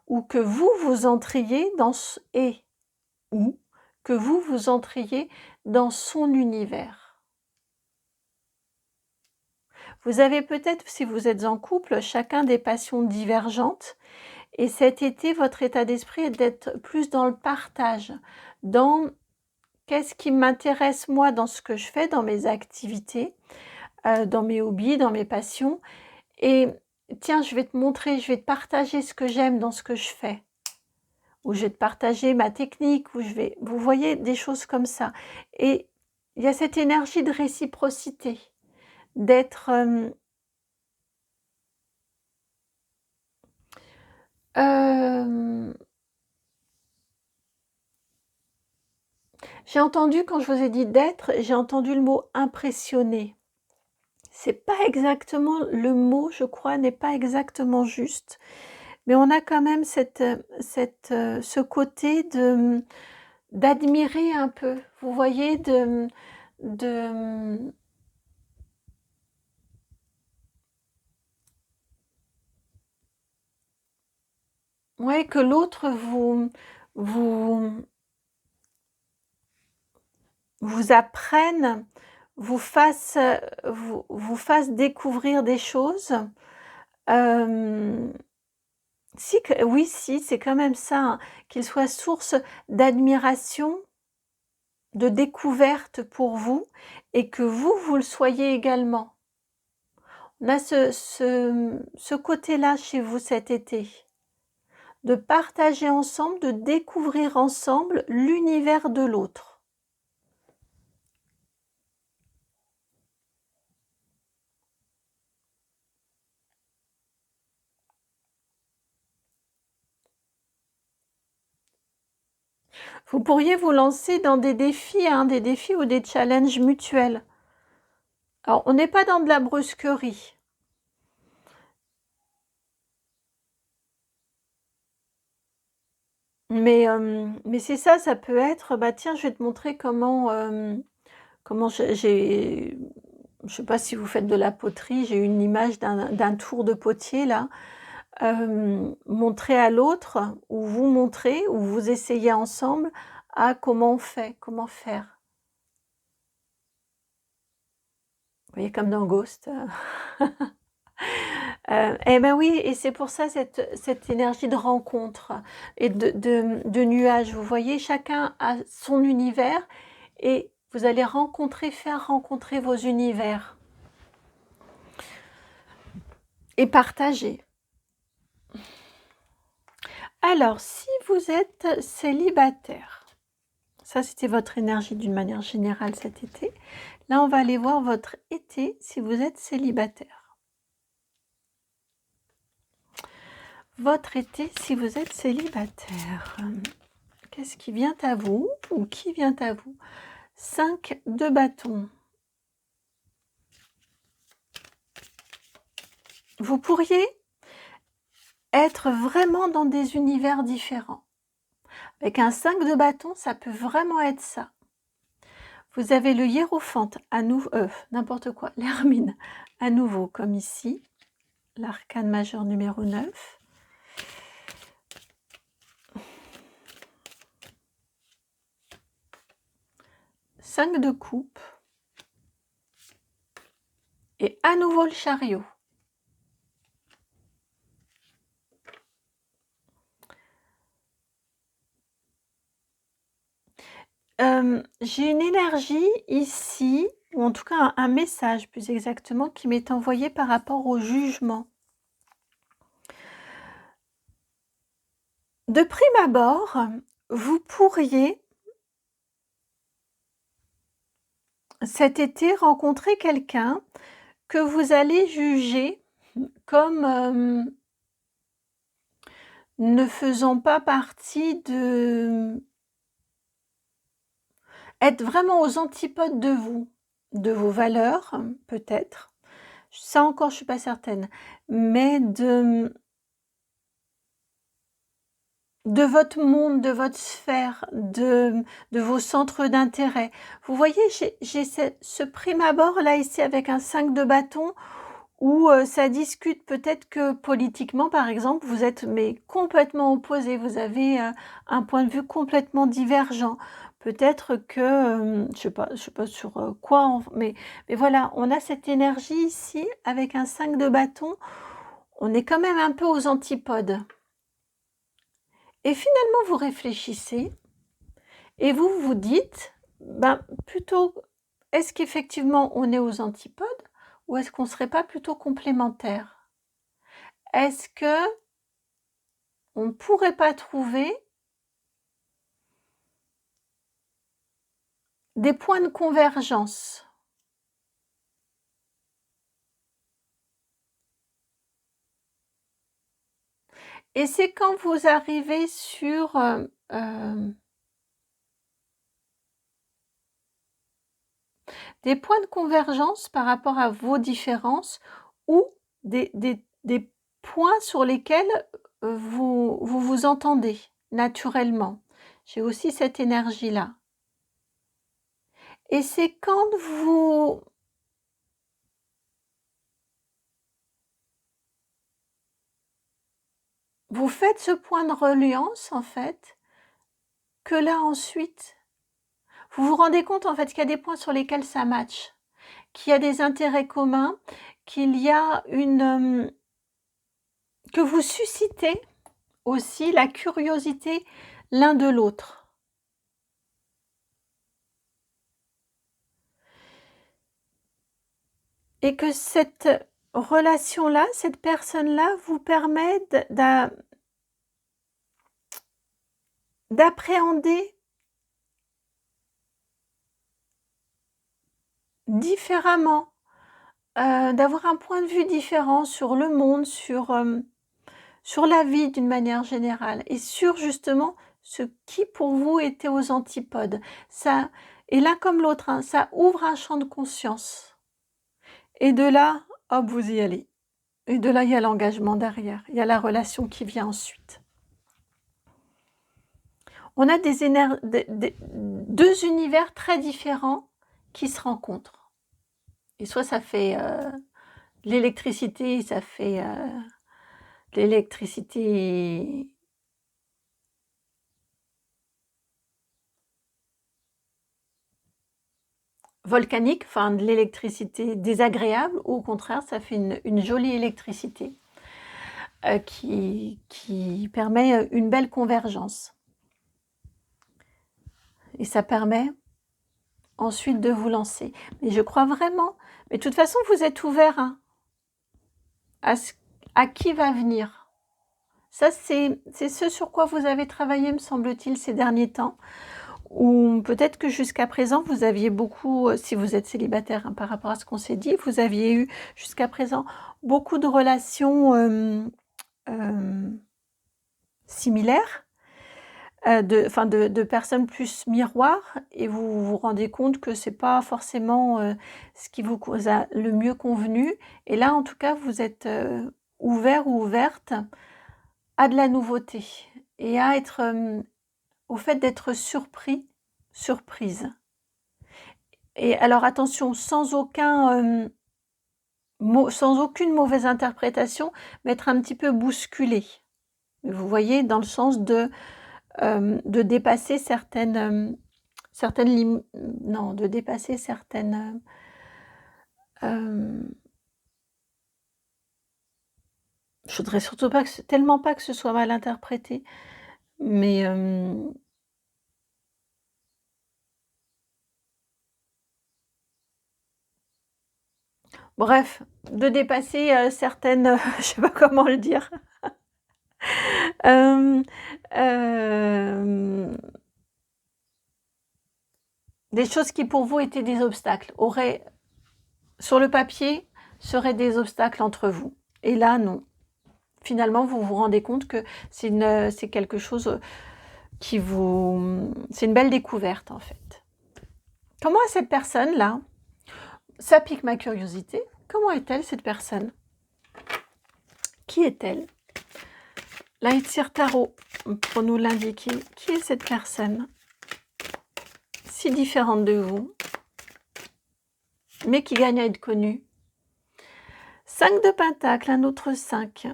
A: ou que vous entriez dans ou que vous entriez dans son univers. Vous avez peut-être, si vous êtes en couple, chacun des passions divergentes, et cet été, votre état d'esprit est d'être plus dans le partage, dans qu'est-ce qui m'intéresse moi dans ce que je fais, dans mes activités, dans mes hobbies, dans mes passions, et tiens, je vais te montrer, je vais te partager ce que j'aime dans ce que je fais, ou je vais te partager ma technique, ou vous voyez, des choses comme ça. Et il y a cette énergie de réciprocité, d'être... j'ai entendu, quand je vous ai dit d'être, j'ai entendu le mot impressionné. C'est pas exactement le mot, je crois, n'est pas exactement juste, mais on a quand même ce côté d'admirer un peu, vous voyez, ouais, que l'autre vous apprenne, vous fasse découvrir des choses. Oui, si, c'est quand même ça, hein, qu'il soit source d'admiration, de découverte pour vous, et que vous le soyez également. On a ce côté-là chez vous cet été, de partager ensemble, de découvrir ensemble l'univers de l'autre. Vous pourriez vous lancer dans des défis, hein, des défis ou des challenges mutuels. Alors, on n'est pas dans de la brusquerie. Mais c'est ça, ça peut être, bah tiens, je vais te montrer comment je sais pas si vous faites de la poterie, j'ai une image d'un tour de potier là. Montrer à l'autre, ou vous montrer, ou vous essayez ensemble à comment on fait, comment faire. Vous voyez, comme dans Ghost. Eh ben oui, et c'est pour ça cette énergie de rencontre et de nuages. Vous voyez, chacun a son univers, et vous allez faire rencontrer vos univers et partager. Alors, si vous êtes célibataire, ça c'était votre énergie d'une manière générale cet été. Là, on va aller voir votre été si vous êtes célibataire. Votre été si vous êtes célibataire. Qu'est-ce qui vient à vous, ou qui vient à vous? 5 de bâton. vous pourriez être vraiment dans des univers différents. Avec un 5 de bâton, ça peut vraiment être ça. Vous avez le hiérophante, à nouveau, n'importe quoi, l'hermine, à nouveau, comme ici, l'arcane majeur numéro 9. Cinq de coupe. Et à nouveau le chariot. J'ai une énergie ici, ou en tout cas un message plus exactement, qui m'est envoyé par rapport au jugement. De prime abord, vous pourriez cet été rencontrer quelqu'un que vous allez juger comme ne faisant pas partie de... être vraiment aux antipodes de vos valeurs, peut-être. Ça encore, je ne suis pas certaine. Mais de votre monde, de votre sphère, de vos centres d'intérêt. Vous voyez, j'ai ce prime abord là ici avec un 5 de bâton où ça discute peut-être que politiquement, par exemple, vous êtes mais complètement opposés, vous avez un point de vue complètement divergent. Peut-être que, je sais pas sur quoi, mais voilà, on a cette énergie ici avec un 5 de bâton, on est quand même un peu aux antipodes. Et finalement, vous réfléchissez et vous vous dites, ben, plutôt, est-ce qu'effectivement on est aux antipodes ou est-ce qu'on ne serait pas plutôt complémentaires? Est-ce que on ne pourrait pas trouver des points de convergence? Et c'est quand vous arrivez sur des points de convergence par rapport à vos différences ou des points sur lesquels vous entendez naturellement. J'ai aussi cette énergie-là. Et c'est quand vous faites ce point de reliance, en fait, que là, ensuite, vous vous rendez compte, en fait, qu'il y a des points sur lesquels ça match, qu'il y a des intérêts communs, qu'il y a une... que vous suscitez aussi la curiosité l'un de l'autre. Et que cette relation-là, cette personne-là vous permet d'appréhender différemment, d'avoir un point de vue différent sur le monde, sur la vie d'une manière générale et sur justement ce qui pour vous était aux antipodes. Ça, et l'un comme l'autre, hein, ça ouvre un champ de conscience. Et de là, hop, vous y allez. Et de là, il y a l'engagement derrière, il y a la relation qui vient ensuite. On a deux univers très différents qui se rencontrent. Et soit ça fait l'électricité, ça fait l'électricité volcanique, enfin de l'électricité désagréable, ou au contraire, ça fait une jolie électricité qui permet une belle convergence. Et ça permet ensuite de vous lancer. Mais je crois vraiment, mais de toute façon, vous êtes ouvert hein, à qui va venir. Ça, c'est ce sur quoi vous avez travaillé, me semble-t-il, ces derniers temps. Ou peut-être que jusqu'à présent, vous aviez beaucoup, si vous êtes célibataire hein, par rapport à ce qu'on s'est dit, vous aviez eu jusqu'à présent beaucoup de relations similaires. enfin de personnes plus miroirs et vous vous rendez compte que c'est pas forcément, ce qui vous a le mieux convenu et là, en tout cas, vous êtes, ouvert ou ouverte à de la nouveauté et à être, au fait d'être surpris, surprise et alors attention, sans aucun, sans aucune mauvaise interprétation, mais être un petit peu bousculé. Vous voyez? Dans le sens de dépasser certaines lim non, de dépasser certaines, je voudrais surtout pas que tellement pas que ce soit mal interprété, mais, bref, de dépasser, certaines, je sais pas comment le dire. Hem, hem, des choses qui pour vous étaient des obstacles, auraient sur le papier, seraient des obstacles entre vous et là non. Finalement, vous vous rendez compte que c'est quelque chose, qui vous c'est une belle découverte, en fait. Comment est cette personne-là? Ça pique ma curiosité. Comment est-elle, cette personne? Qui est-elle? Lightsir Tarot, pour nous l'indiquer. Qui est cette personne? Si différente de vous, mais qui gagne à être connue. 5 de Pentacles, un autre 5.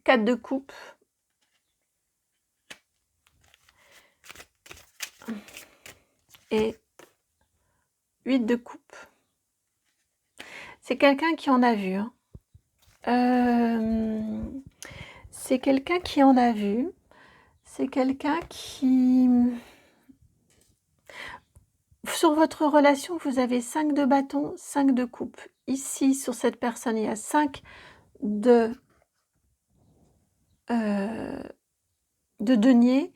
A: 4 de coupe. Et 8 de coupe. C'est quelqu'un qui en a vu. Hein. C'est quelqu'un qui en a vu. C'est quelqu'un qui... Sur votre relation, vous avez 5 de bâton, 5 de coupe. Ici, sur cette personne, il y a 5 de denier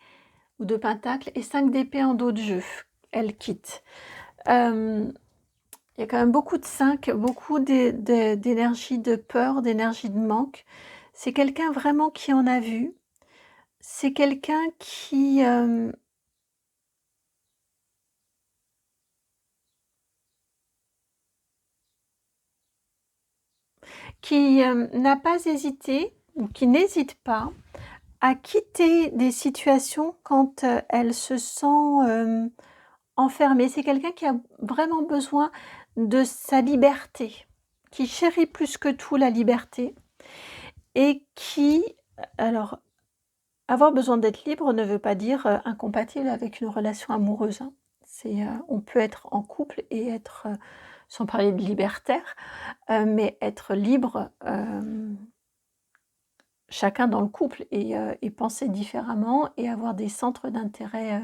A: ou de pentacle et 5 d'épée en dos de jeu. Elle quitte. Il y a quand même beaucoup de 5, beaucoup d'énergie de peur, d'énergie de manque. C'est quelqu'un vraiment qui en a vu. C'est quelqu'un qui... n'a pas hésité, ou qui n'hésite pas, à quitter des situations quand elle se sent enfermée. C'est quelqu'un qui a vraiment besoin de sa liberté, qui chérit plus que tout la liberté et qui... Alors, avoir besoin d'être libre ne veut pas dire incompatible avec une relation amoureuse. Hein. On peut être en couple et être, sans parler de libertaire, mais être libre, chacun dans le couple et penser différemment et avoir des centres d'intérêt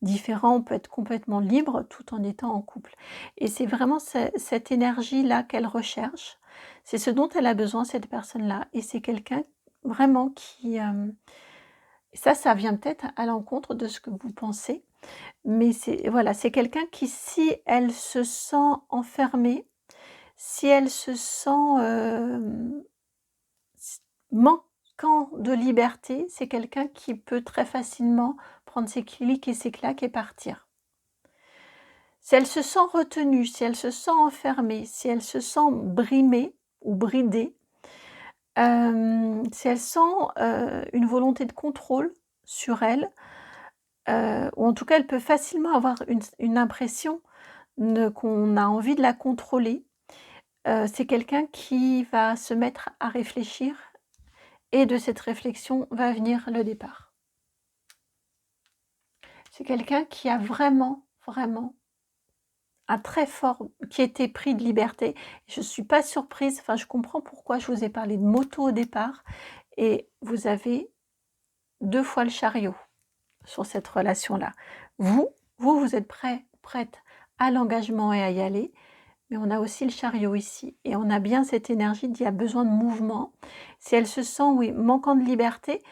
A: différents. On peut être complètement libre tout en étant en couple. Et c'est vraiment cette énergie-là qu'elle recherche. C'est ce dont elle a besoin, cette personne-là. Et c'est quelqu'un vraiment qui... ça vient peut-être à l'encontre de ce que vous pensez. Mais voilà, c'est quelqu'un qui, si elle se sent enfermée, si elle se sent manquant de liberté, c'est quelqu'un qui peut très facilement prendre ses clics et ses claques et partir. Si elle se sent retenue, si elle se sent enfermée, si elle se sent brimée ou bridée, si elle sent une volonté de contrôle sur elle, ou en tout cas elle peut facilement avoir une impression qu'on a envie de la contrôler, c'est quelqu'un qui va se mettre à réfléchir et de cette réflexion va venir le départ. C'est quelqu'un qui a vraiment, vraiment un très fort, qui était pris de liberté. Je ne suis pas surprise, enfin je comprends pourquoi je vous ai parlé de moto au départ, et vous avez 2 fois le chariot sur cette relation-là. Vous êtes prête à l'engagement et à y aller, mais on a aussi le chariot ici. Et on a bien cette énergie d'il y a besoin de mouvement. Si elle se sent, oui, manquant de liberté,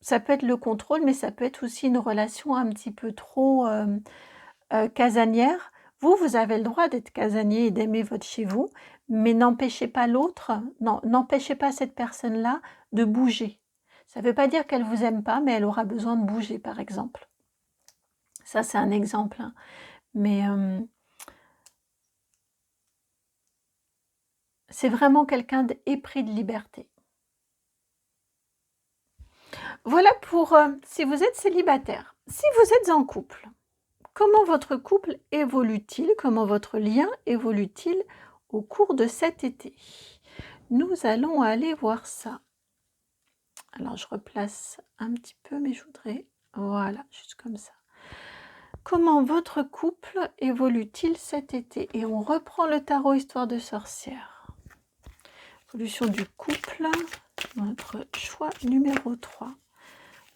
A: ça peut être le contrôle, mais ça peut être aussi une relation un petit peu trop casanière, Vous avez le droit d'être casanier et d'aimer votre chez vous, mais n'empêchez pas l'autre, non, n'empêchez pas cette personne-là de bouger. Ça ne veut pas dire qu'elle vous aime pas, mais elle aura besoin de bouger, par exemple. Ça, c'est un exemple, hein. Mais c'est vraiment quelqu'un d'épris de liberté. Voilà pour si vous êtes célibataire. Si vous êtes en couple, comment votre couple évolue-t-il? Comment votre lien évolue-t-il au cours de cet été? Nous allons aller voir ça. Alors, je replace un petit peu, mais je voudrais... Voilà, juste comme ça. Comment votre couple évolue-t-il cet été? Et on reprend le tarot Histoire de sorcière. Évolution du couple, notre choix numéro 3.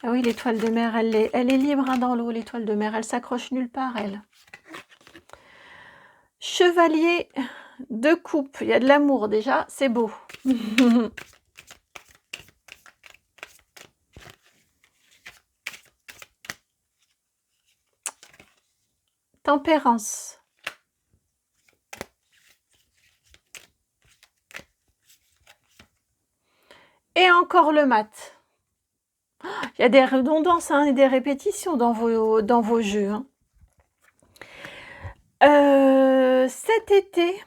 A: Ah oui, l'étoile de mer, elle est libre hein, dans l'eau, l'étoile de mer. Elle s'accroche nulle part, elle. Chevalier de coupe. Il y a de l'amour déjà, c'est beau. Tempérance. Et encore le mat. Il y a des redondances hein, et des répétitions dans vos jeux. Hein. Cet été,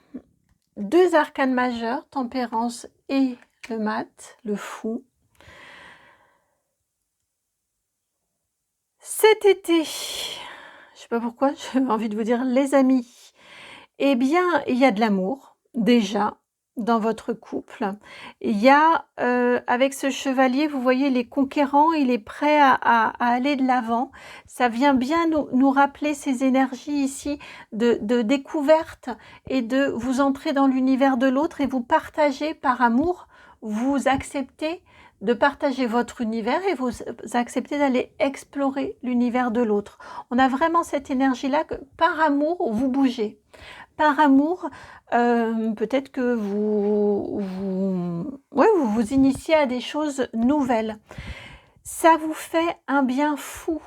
A: 2 arcanes majeurs, tempérance et le mat, le fou. Cet été, je sais pas pourquoi, j'ai envie de vous dire les amis, eh bien, il y a de l'amour, déjà, dans votre couple. Il y a, avec ce chevalier, vous voyez, il est conquérant, il est prêt à aller de l'avant. Ça vient bien nous rappeler ces énergies ici de découverte et de vous entrer dans l'univers de l'autre et vous partager par amour, vous acceptez de partager votre univers et vous acceptez d'aller explorer l'univers de l'autre. On a vraiment cette énergie-là que par amour, vous bougez. Par amour, peut-être que vous initiez à des choses nouvelles. Ça vous fait un bien fou,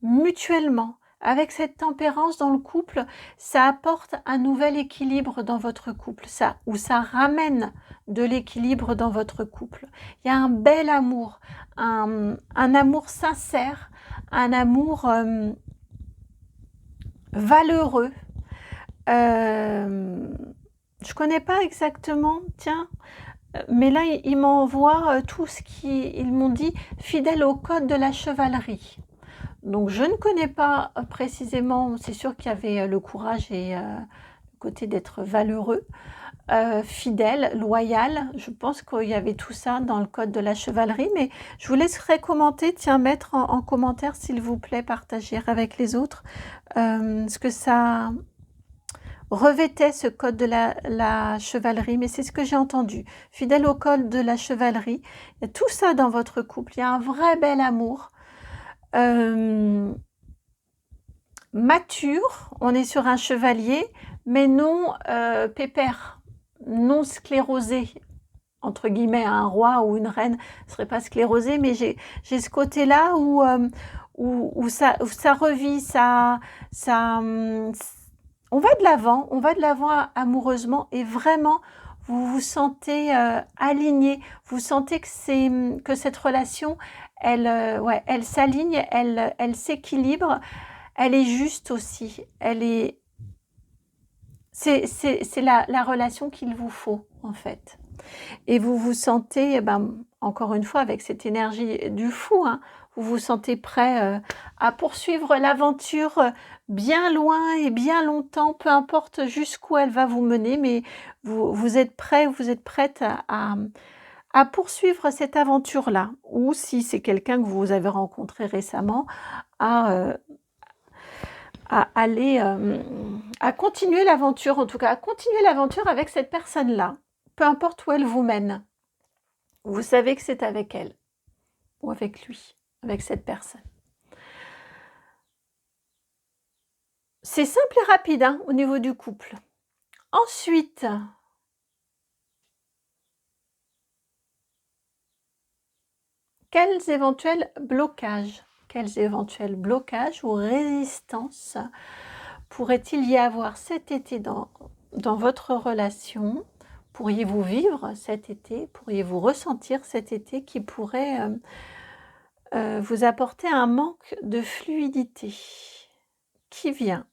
A: mutuellement. Avec cette tempérance dans le couple, ça apporte un nouvel équilibre dans votre couple, ça ramène de l'équilibre dans votre couple. Il y a un bel amour, un amour sincère, un amour valeureux. Je connais pas exactement, tiens, mais là, ils m'envoient tout ce qu'ils m'ont dit, fidèle au code de la chevalerie. Donc, je ne connais pas précisément, c'est sûr qu'il y avait le courage et le côté d'être valeureux, fidèle, loyal. Je pense qu'il y avait tout ça dans le code de la chevalerie, mais je vous laisserai commenter, tiens, mettre en commentaire, s'il vous plaît, partager avec les autres ce que ça revêtait ce code de la chevalerie, mais c'est ce que j'ai entendu. Fidèle au code de la chevalerie, il y a tout ça dans votre couple, il y a un vrai bel amour. Mature, on est sur un chevalier, mais non pépère, non sclérosé, entre guillemets, un roi ou une reine ne serait pas sclérosé, mais j'ai ce côté-là où ça revit, on va de l'avant amoureusement et vraiment vous vous sentez aligné, vous sentez que cette relation, elle s'aligne, elle s'équilibre, elle est juste aussi, c'est la relation qu'il vous faut en fait. Et vous vous sentez, encore une fois, avec cette énergie du fou, hein, vous vous sentez prêt à poursuivre l'aventure bien loin et bien longtemps, peu importe jusqu'où elle va vous mener, mais vous êtes prêt, vous êtes prête à poursuivre cette aventure-là. Ou si c'est quelqu'un que vous avez rencontré récemment, à aller, à continuer l'aventure, en tout cas, à continuer l'aventure avec cette personne-là, peu importe où elle vous mène. Vous savez que c'est avec elle ou avec lui, avec cette personne. C'est simple et rapide hein, au niveau du couple. Ensuite, quels éventuels blocages ou résistances pourrait-il y avoir cet été dans votre relation? Pourriez-vous vivre cet été? Pourriez-vous ressentir cet été qui pourrait vous apporter un manque de fluidité qui vient?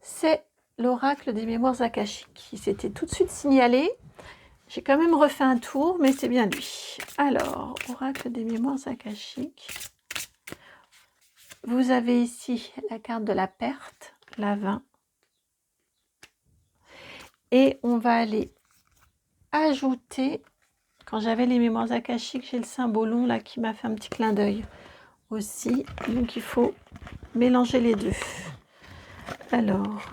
A: C'est l'oracle des mémoires akashiques qui s'était tout de suite signalé. J'ai quand même refait un tour, mais c'est bien lui. Alors, oracle des mémoires akashiques. Vous avez ici la carte de la perte, la 20. Et on va aller ajouter, quand j'avais les mémoires akashiques, j'ai le symbolon là qui m'a fait un petit clin d'œil aussi. Donc il faut mélanger les deux. Alors,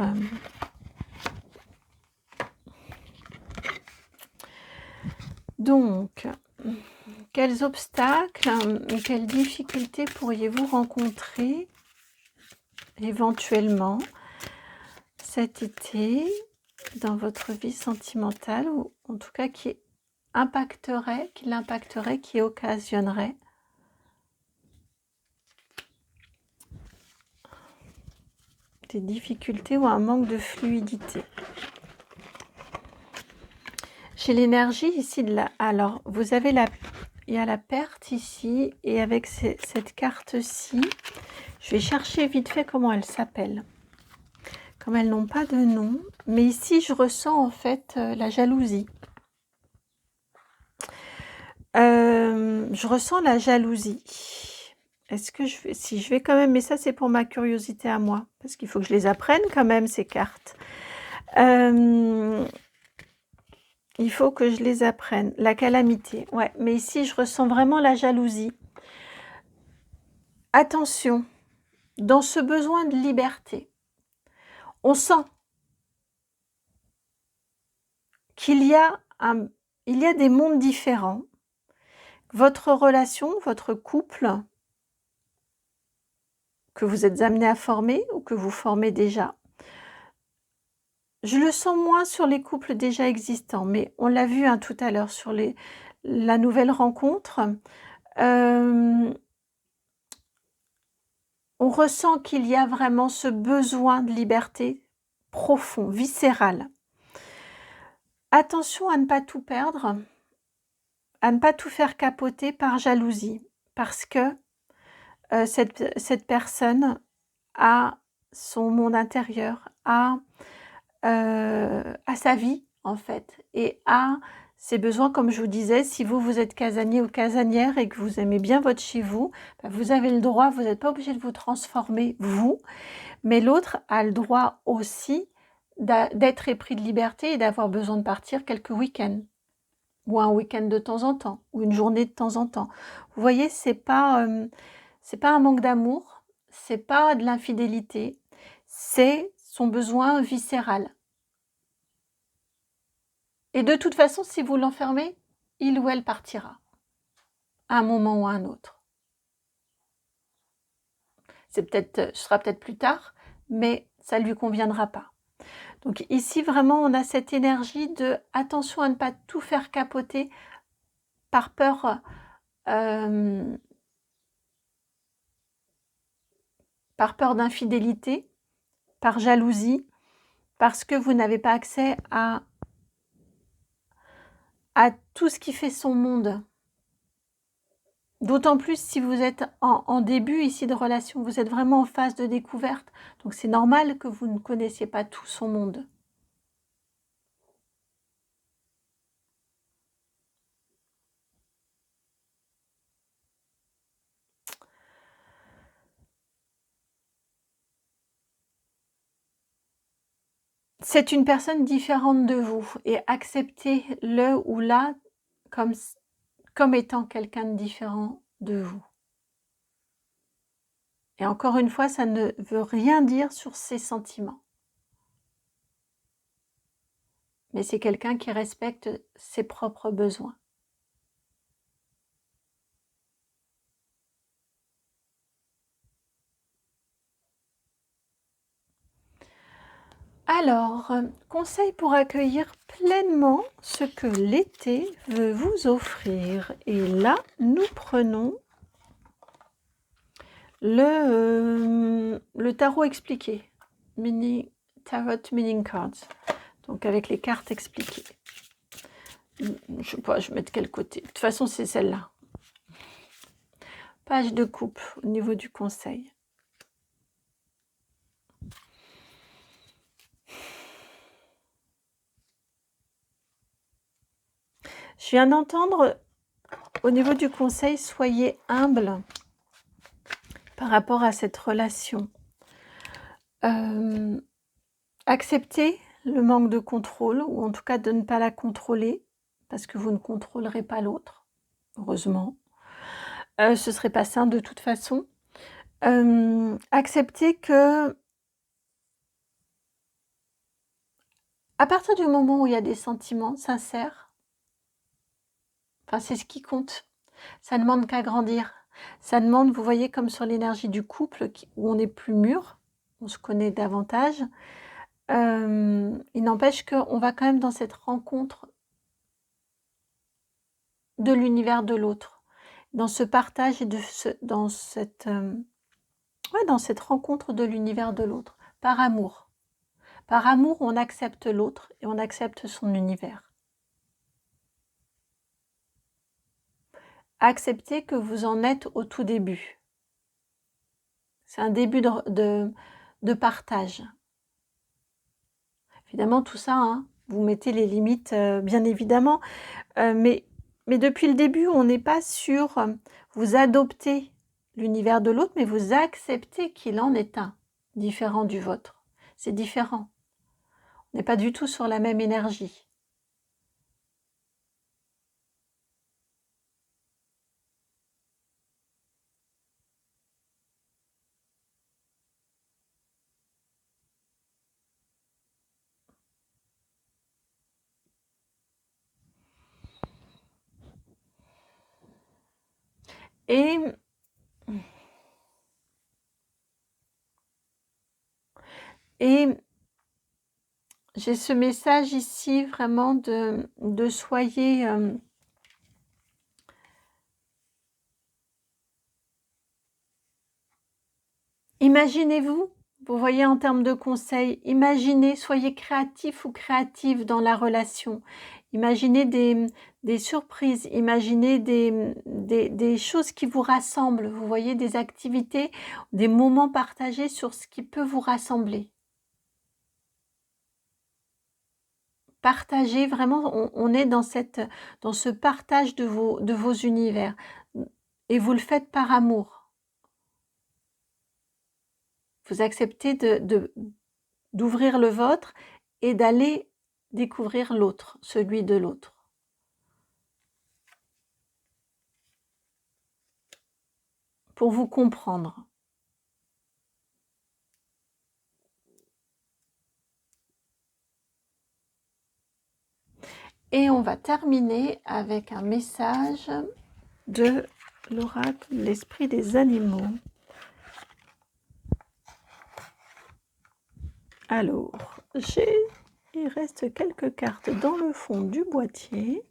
A: donc, quels obstacles, quelles difficultés pourriez-vous rencontrer éventuellement cet été dans votre vie sentimentale, ou en tout cas qui l'impacterait, qui occasionnerait des difficultés ou un manque de fluidité? J'ai l'énergie ici de la... Alors, vous avez il y a la perte ici, et avec cette carte-ci, je vais chercher vite fait comment elle s'appelle. Comme elles n'ont pas de nom, mais ici je ressens en fait la jalousie. Je ressens la jalousie. Est-ce que si je vais quand même, mais ça c'est pour ma curiosité à moi, parce qu'il faut que je les apprenne quand même ces cartes. Il faut que je les apprenne. La calamité, ouais, mais ici je ressens vraiment la jalousie. Attention, dans ce besoin de liberté, on sent qu'il y a des mondes différents. Votre relation, votre couple, que vous êtes amené à former ou que vous formez déjà. Je le sens moins sur les couples déjà existants, mais on l'a vu tout à l'heure sur la nouvelle rencontre. On ressent qu'il y a vraiment ce besoin de liberté profond, viscéral. Attention à ne pas tout perdre, à ne pas tout faire capoter par jalousie, parce que cette personne a son monde intérieur, a sa vie en fait, et a ses besoins, comme je vous disais. Si vous êtes casanier ou casanière et que vous aimez bien votre chez vous, vous avez le droit, vous n'êtes pas obligé de vous transformer vous, mais l'autre a le droit aussi d'être épris de liberté et d'avoir besoin de partir quelques week-ends, ou un week-end de temps en temps, ou une journée de temps en temps. Vous voyez, c'est pas un manque d'amour, c'est pas de l'infidélité, c'est son besoin viscéral. Et de toute façon, si vous l'enfermez, il ou elle partira, à un moment ou à un autre. Ce sera peut-être plus tard, mais ça ne lui conviendra pas. Donc ici, vraiment, on a cette énergie de attention à ne pas tout faire capoter par peur d'infidélité, par jalousie, parce que vous n'avez pas accès à tout ce qui fait son monde. D'autant plus si vous êtes en début ici de relation, vous êtes vraiment en phase de découverte. Donc c'est normal que vous ne connaissiez pas tout son monde. C'est une personne différente de vous, et acceptez-le ou la comme étant quelqu'un de différent de vous. Et encore une fois, ça ne veut rien dire sur ses sentiments. Mais c'est quelqu'un qui respecte ses propres besoins. Alors, conseil pour accueillir pleinement ce que l'été veut vous offrir. Et là, nous prenons le tarot expliqué. Tarot Meaning Cards. Donc avec les cartes expliquées. Je sais pas, je vais mettre quel côté. De toute façon, c'est celle-là. Page de coupe au niveau du conseil. Je viens d'entendre au niveau du conseil, soyez humble par rapport à cette relation. Acceptez le manque de contrôle, ou en tout cas de ne pas la contrôler, parce que vous ne contrôlerez pas l'autre, heureusement. Ce serait pas sain de toute façon. Acceptez que à partir du moment où il y a des sentiments sincères, enfin c'est ce qui compte, ça ne demande qu'à grandir. Ça demande, vous voyez, comme sur l'énergie du couple, où on est plus mûr, on se connaît davantage. Il n'empêche qu'on va quand même dans cette rencontre de l'univers de l'autre, dans ce partage et dans cette rencontre de l'univers de l'autre, par amour. Par amour, on accepte l'autre et on accepte son univers. Acceptez que vous en êtes au tout début. C'est un début de partage. Évidemment, tout ça, hein, vous mettez les limites, bien évidemment, mais depuis le début, on n'est pas sur vous adoptez l'univers de l'autre, mais vous acceptez qu'il en est un, différent du vôtre. C'est différent. On n'est pas du tout sur la même énergie. Et j'ai ce message ici vraiment de soyez imaginez-vous, vous voyez en termes de conseils, imaginez, soyez créatif ou créative dans la relation. Imaginez des surprises, imaginez des choses qui vous rassemblent, vous voyez, des activités, des moments partagés sur ce qui peut vous rassembler. Partagez, vraiment, on est dans ce partage de vos univers. Et vous le faites par amour. Vous acceptez d'ouvrir le vôtre et d'aller découvrir l'autre, celui de l'autre. Pour vous comprendre. Et on va terminer avec un message de l'oracle, l'esprit des animaux. Alors, il reste quelques cartes dans le fond du boîtier,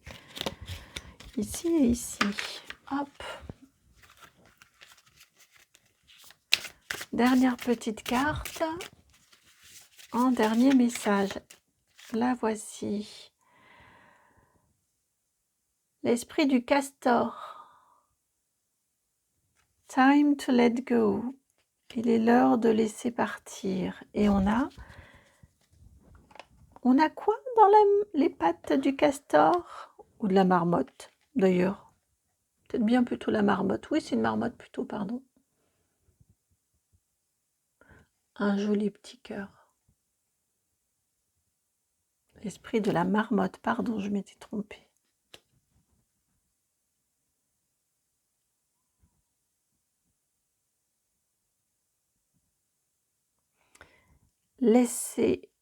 A: ici et ici. Hop. Dernière petite carte, en dernier message. La voici. L'esprit du castor. Time to let go. Il est l'heure de laisser partir. Et on a quoi dans les pattes du castor? Ou de la marmotte, d'ailleurs. Peut-être bien plutôt la marmotte. Oui, c'est une marmotte plutôt, pardon. Un joli petit cœur. L'esprit de la marmotte, pardon, je m'étais trompée.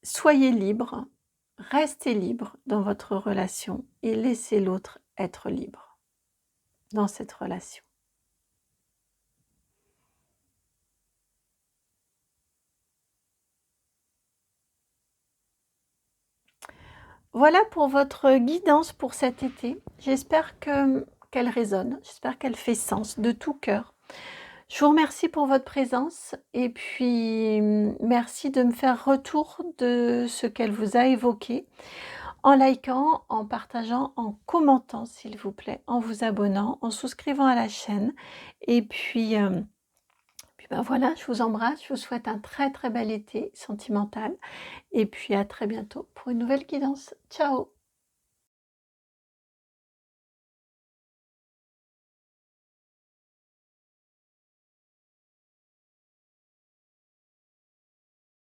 A: Soyez libre, restez libre dans votre relation et laissez l'autre être libre dans cette relation. Voilà pour votre guidance pour cet été. J'espère qu'elle résonne, j'espère qu'elle fait sens de tout cœur. Je vous remercie pour votre présence et puis merci de me faire retour de ce qu'elle vous a évoqué en likant, en partageant, en commentant s'il vous plaît, en vous abonnant, en souscrivant à la chaîne et puis ben voilà, je vous embrasse, je vous souhaite un très, très bel été sentimental et puis à très bientôt pour une nouvelle guidance. Ciao!